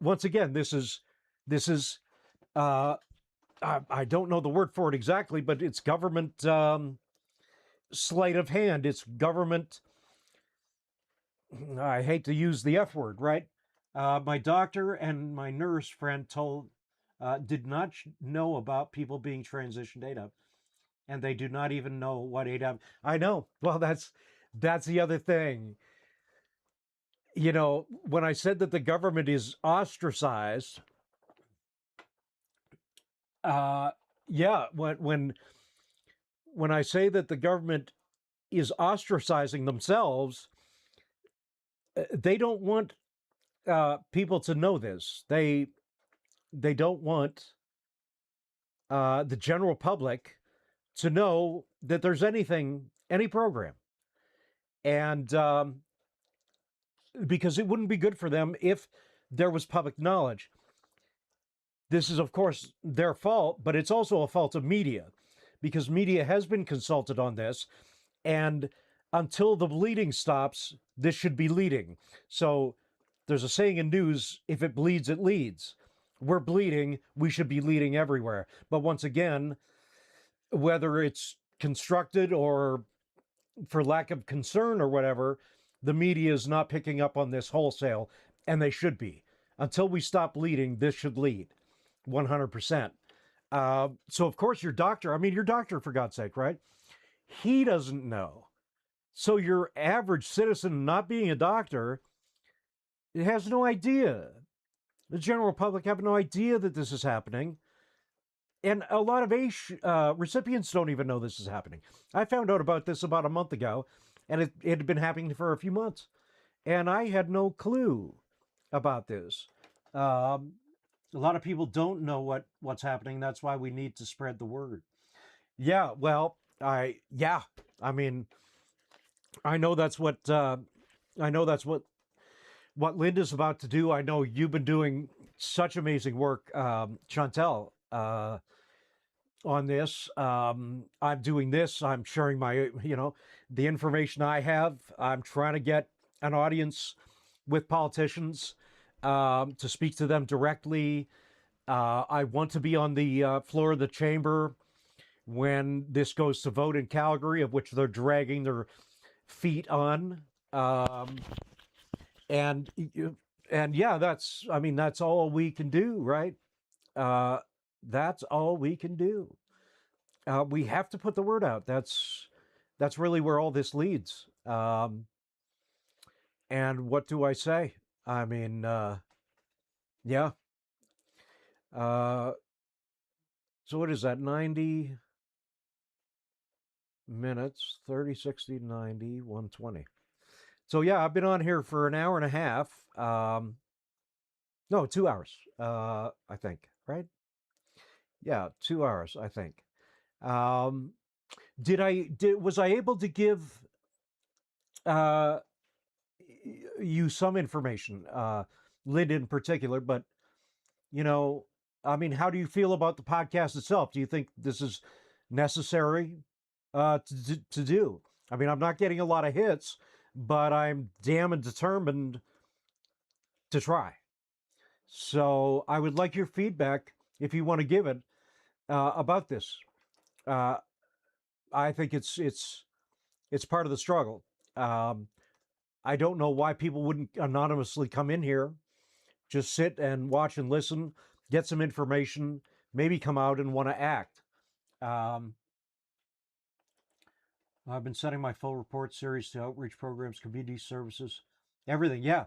Once again, this is I don't know the word for it exactly, but it's government sleight of hand. It's government. I hate to use the F word, right? My doctor and my nurse friend did not know about people being transitioned ADAP, and they do not even know what ADAP. I know. Well, that's the other thing. You know, when I said that the government is ostracized, yeah, when I say that the government is ostracizing themselves, they don't want people to know this. They don't want the general public to know that there's any program, and because it wouldn't be good for them if there was public knowledge. This is, of course, their fault, but it's also a fault of media, because media has been consulted on this, and until the bleeding stops, this should be leading. So there's a saying in news, if it bleeds, it leads. We're bleeding, we should be leading everywhere. But once again, whether it's constructed or for lack of concern or whatever, the media is not picking up on this wholesale, and they should be. Until we stop bleeding, this should lead 100%. So, of course, your doctor, for God's sake, right? He doesn't know. So, your average citizen, not being a doctor, it has no idea. The general public have no idea that this is happening. And a lot of AISH recipients don't even know this is happening. I found out about this about a month ago, and it had been happening for a few months. And I had no clue about this. A lot of people don't know what's happening. That's why we need to spread the word. Yeah, well, I mean, I know that's what what Linda's about to do. I know you've been doing such amazing work, Chantel, on this. I'm doing this. I'm sharing the information I have. I'm trying to get an audience with politicians to speak to them directly. I want to be on the floor of the chamber when this goes to vote in Calgary, of which they're dragging their feet on. And yeah, that's all we can do, right? That's all we can do. We have to put the word out. That's really where all this leads. And what do I say? I mean, yeah. So what is that? 90 minutes, 30, 60, 90, 120. So yeah, I've been on here for an hour and a half. No, 2 hours, I think, right? Yeah, 2 hours, I think. Was I able to give uh, you some information, Linda in particular, but how do you feel about the podcast itself? Do you think this is necessary to do? I mean, I'm not getting a lot of hits, but I'm damn and determined to try. So I would like your feedback if you want to give it about this. I think it's part of the struggle. I don't know why people wouldn't anonymously come in here, just sit and watch and listen, get some information, maybe come out and want to act. I've been sending my full report series to outreach programs, community services, everything. Yeah.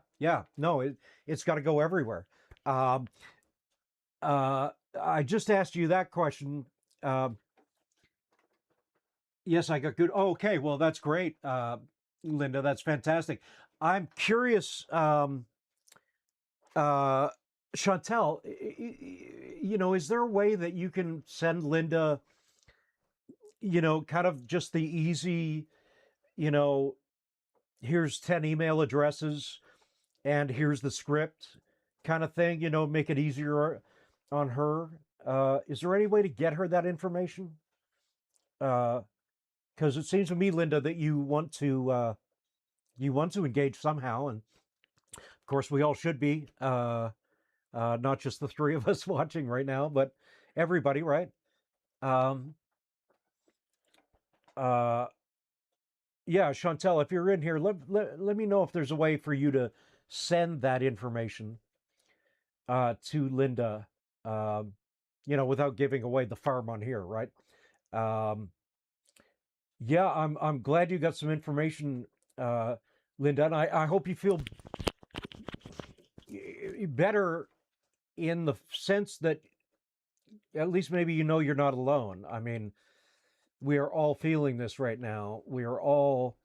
No, it's got to go everywhere. I just asked you that question Yes, I got good. Oh, okay, well, that's great, Linda. That's fantastic. I'm curious, uh, Chantel. Is there a way that you can send Linda, kind of just the easy, you know, here's 10 email addresses and here's the script kind of thing, make it easier on her? Is there any way to get her that information? Because it seems to me, Linda, that you want to engage somehow, and of course we all should be, not just the three of us watching right now, but everybody, right? Um, uh, yeah, Chantel, if you're in here, let me know if there's a way for you to send that information to Linda, um, without giving away the farm on here, right? Um, yeah, I'm glad you got some information, uh, Linda, and I hope you feel better in the sense that at least maybe you're not alone. I mean, we are all feeling this right now. We all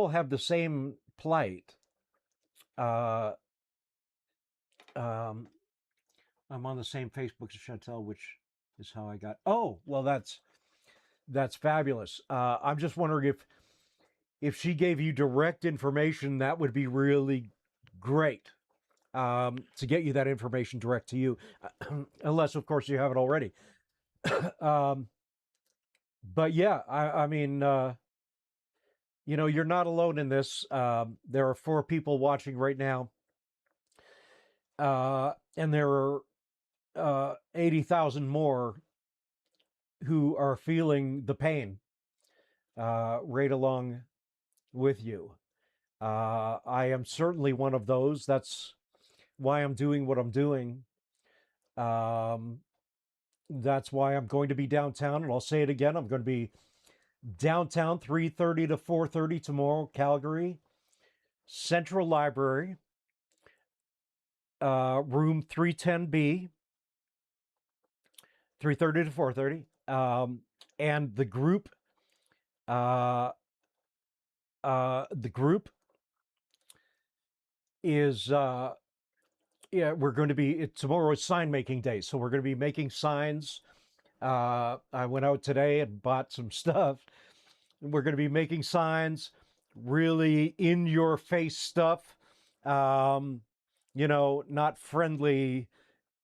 have the same plight. Uh, um, I'm on the same Facebook as Chantel, which is how I got. Oh, well, that's fabulous. I'm just wondering if she gave you direct information, that would be really great, to get you that information direct to you, unless, of course, you have it already. um, but yeah, I mean, you're not alone in this. There are 4 people watching right now, and there are 80,000 more who are feeling the pain right along with you. I am certainly one of those. That's why I'm doing what I'm doing. Um, that's why I'm going to be downtown, and I'll say it again. I'm going to be downtown 3:30 to 4:30 tomorrow, Calgary, Central Library, room 310B, 3:30 to 4:30. And uh, the group is, yeah, we're going to be, tomorrow is sign making day. So we're going to be making signs. I went out today and bought some stuff. We're going to be making signs, really in your face stuff. Um, not friendly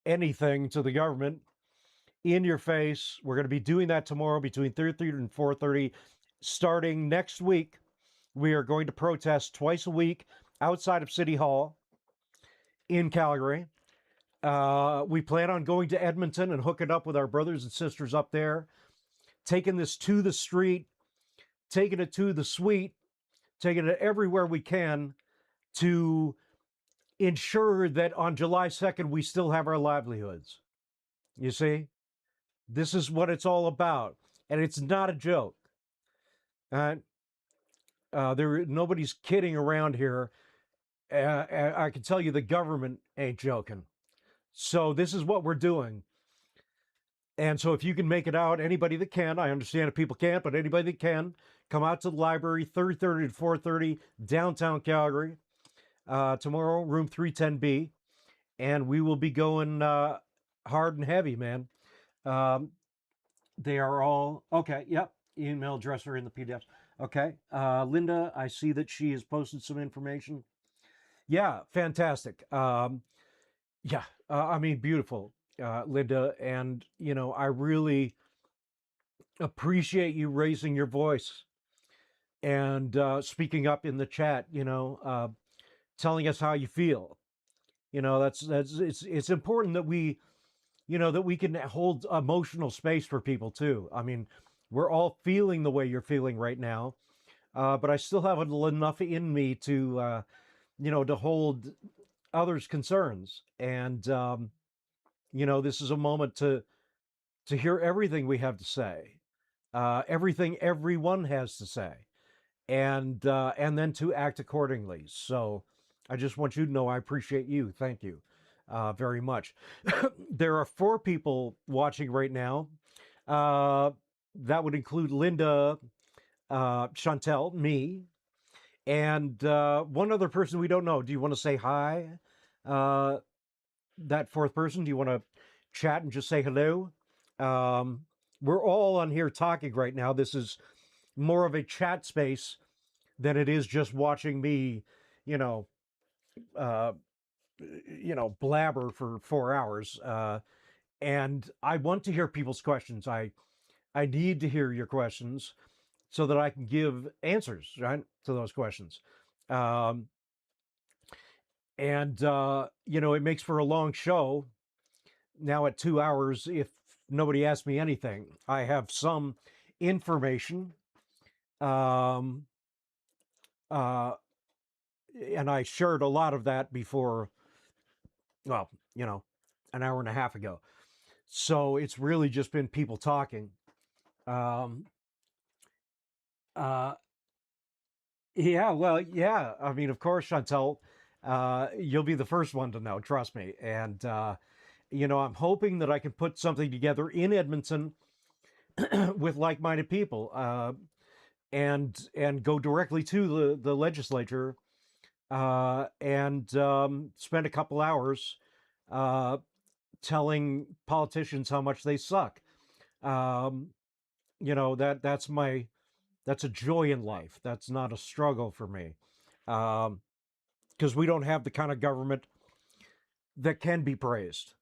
anything to the government. In your face. We're going to be doing that tomorrow between 3:30 and 4:30. Starting next week, we are going to protest twice a week outside of City Hall in Calgary. We plan on going to Edmonton and hooking up with our brothers and sisters up there, taking this to the street, taking it to the suite, taking it everywhere we can to ensure that on July 2nd we still have our livelihoods. You see, this is what it's all about, and it's not a joke. Uh, nobody's kidding around here. I can tell you the government ain't joking. So this is what we're doing. And so if you can make it out, anybody that can, I understand if people can't, but anybody that can, come out to the library, 3:30 to 4:30, downtown Calgary, tomorrow, room 310B, and we will be going hard and heavy, man. Um, they are all, okay, yep, email address are in the PDFs. Okay, Linda, I see that she has posted some information. Yeah, fantastic. Yeah, I mean, beautiful, Linda. And, I really appreciate you raising your voice and speaking up in the chat, telling us how you feel. It's important that we can hold emotional space for people too. I mean, we're all feeling the way you're feeling right now, but I still have enough in me to hold others' concerns. And this is a moment to hear everything we have to say, everything everyone has to say, and then to act accordingly. So I just want you to know I appreciate you. Thank you very much. There are 4 people watching right now. that would include Linda, Chantel, me, and one other person we don't know. Do you want to say hi? Uh, that fourth person? Do you want to chat and just say hello? Um, we're all on here talking right now. This is more of a chat space than it is just watching me, you know, uh, blabber for 4 hours. And I want to hear people's questions. I need to hear your questions so that I can give answers, right, to those questions. Um, and it makes for a long show. Now at 2 hours, if nobody asks me anything, I have some information, um, uh, and I shared a lot of that before. Well, an hour and a half ago. So it's really just been people talking. Um, uh, yeah, well, yeah. I mean, of course, Chantel, you'll be the first one to know. Trust me. And I'm hoping that I can put something together in Edmonton with like-minded people, and go directly to the legislature, and spend a couple hours uh, telling politicians how much they suck. Um, that's a joy in life. That's not a struggle for me, because we don't have the kind of government that can be praised.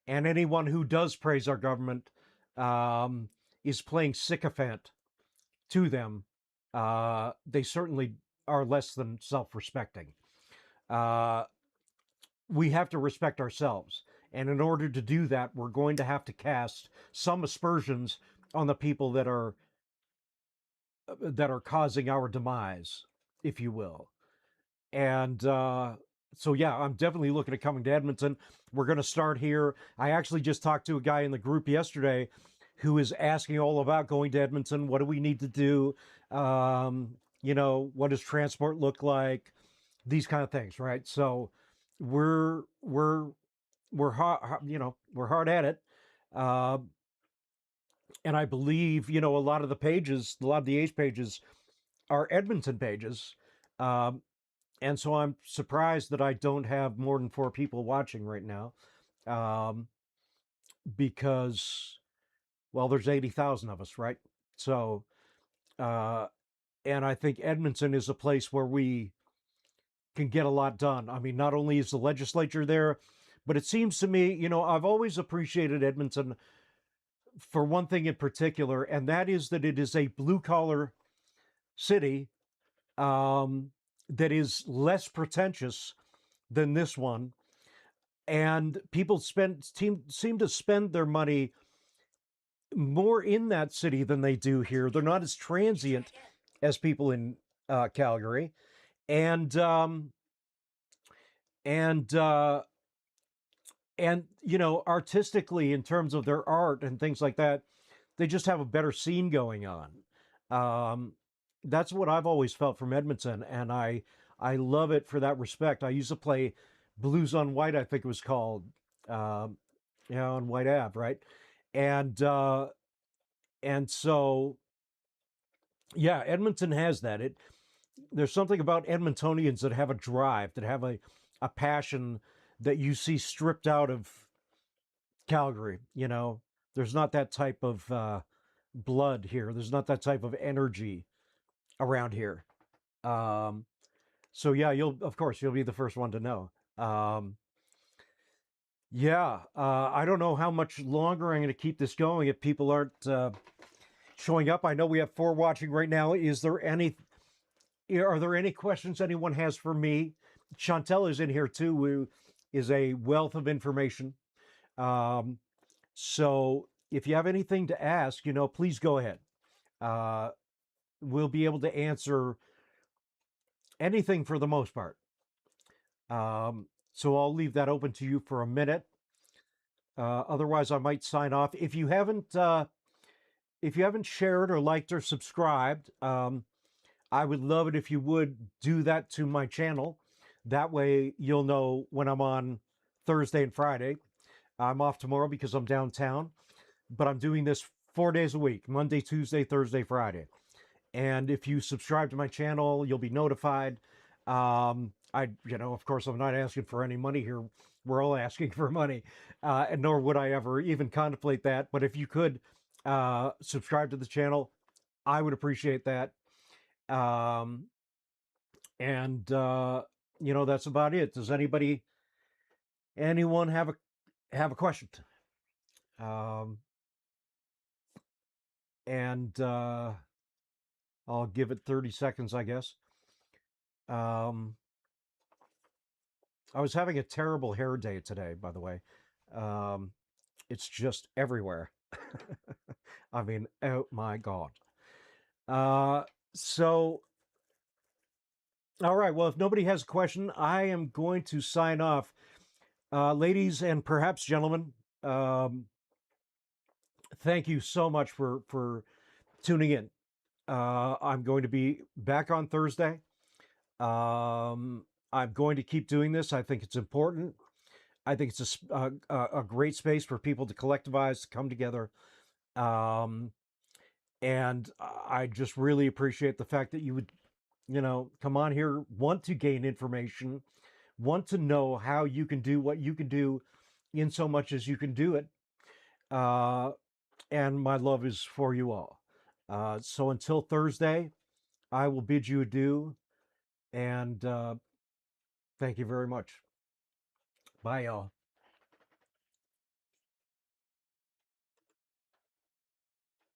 And anyone who does praise our government um, is playing sycophant to them. They certainly are less than self-respecting. Uh, we have to respect ourselves. And in order to do that, we're going to have to cast some aspersions on the people that are causing our demise, if you will. And so, yeah, I'm definitely looking at coming to Edmonton. We're going to start here. I actually just talked to a guy in the group yesterday who is asking all about going to Edmonton. What do we need to do? What does transport look like? These kind of things, right? So we're hard, we're hard at it. Uh, and I believe, a lot of the Ace pages are Edmonton pages. Um, and so I'm surprised that I don't have more than 4 people watching right now, um, because, well, there's 80,000 of us, right? So, uh, and I think Edmonton is a place where we can get a lot done. I mean, not only is the legislature there, but it seems to me, I've always appreciated Edmonton for one thing in particular, and that is that it is a blue collar city, um, that is less pretentious than this one. And people seem to spend their money more in that city than they do here. They're not as transient as people in Calgary, and and uh, artistically, in terms of their art and things like that, they just have a better scene going on. Um, that's what I've always felt from Edmonton, and I love it for that respect. I used to play Blues on White, I think it was called, um, on White Ave, right? And so, yeah, Edmonton has that. There's something about Edmontonians that have a drive, that have a passion that you see stripped out of Calgary. There's not that type of blood here. There's not that type of energy around here. Um, so yeah, you'll be the first one to know. Yeah, I don't know how much longer I'm going to keep this going if people aren't showing up. I know we have 4 watching right now. Are there any questions anyone has for me? Chantel is in here too, who is a wealth of information. Um, so if you have anything to ask, please go ahead. Uh, we'll be able to answer anything for the most part. So I'll leave that open to you for a minute. Otherwise, I might sign off. If you haven't shared or liked or subscribed, I would love it if you would do that to my channel. That way, you'll know when I'm on Thursday and Friday. I'm off tomorrow because I'm downtown, but I'm doing this 4 days a week, Monday, Tuesday, Thursday, Friday. And if you subscribe to my channel, you'll be notified. Of course, I'm not asking for any money here. We're all asking for money, and nor would I ever even contemplate that. But if you could subscribe to the channel, I would appreciate that. Um, and that's about it. Does anyone have a question? Um, and I'll give it 30 seconds, I guess. I was having a terrible hair day today, by the way. It's just everywhere. I mean, oh my God. So, all right. Well, if nobody has a question, I am going to sign off. Ladies and perhaps gentlemen, thank you so much for tuning in. I'm going to be back on Thursday. I'm going to keep doing this. I think it's important. I think it's a great space for people to collectivize, to come together. And I just really appreciate the fact that you would, come on here, want to gain information, want to know how you can do what you can do in so much as you can do it. And my love is for you all. So until Thursday, I will bid you adieu. And thank you very much. Bye, y'all.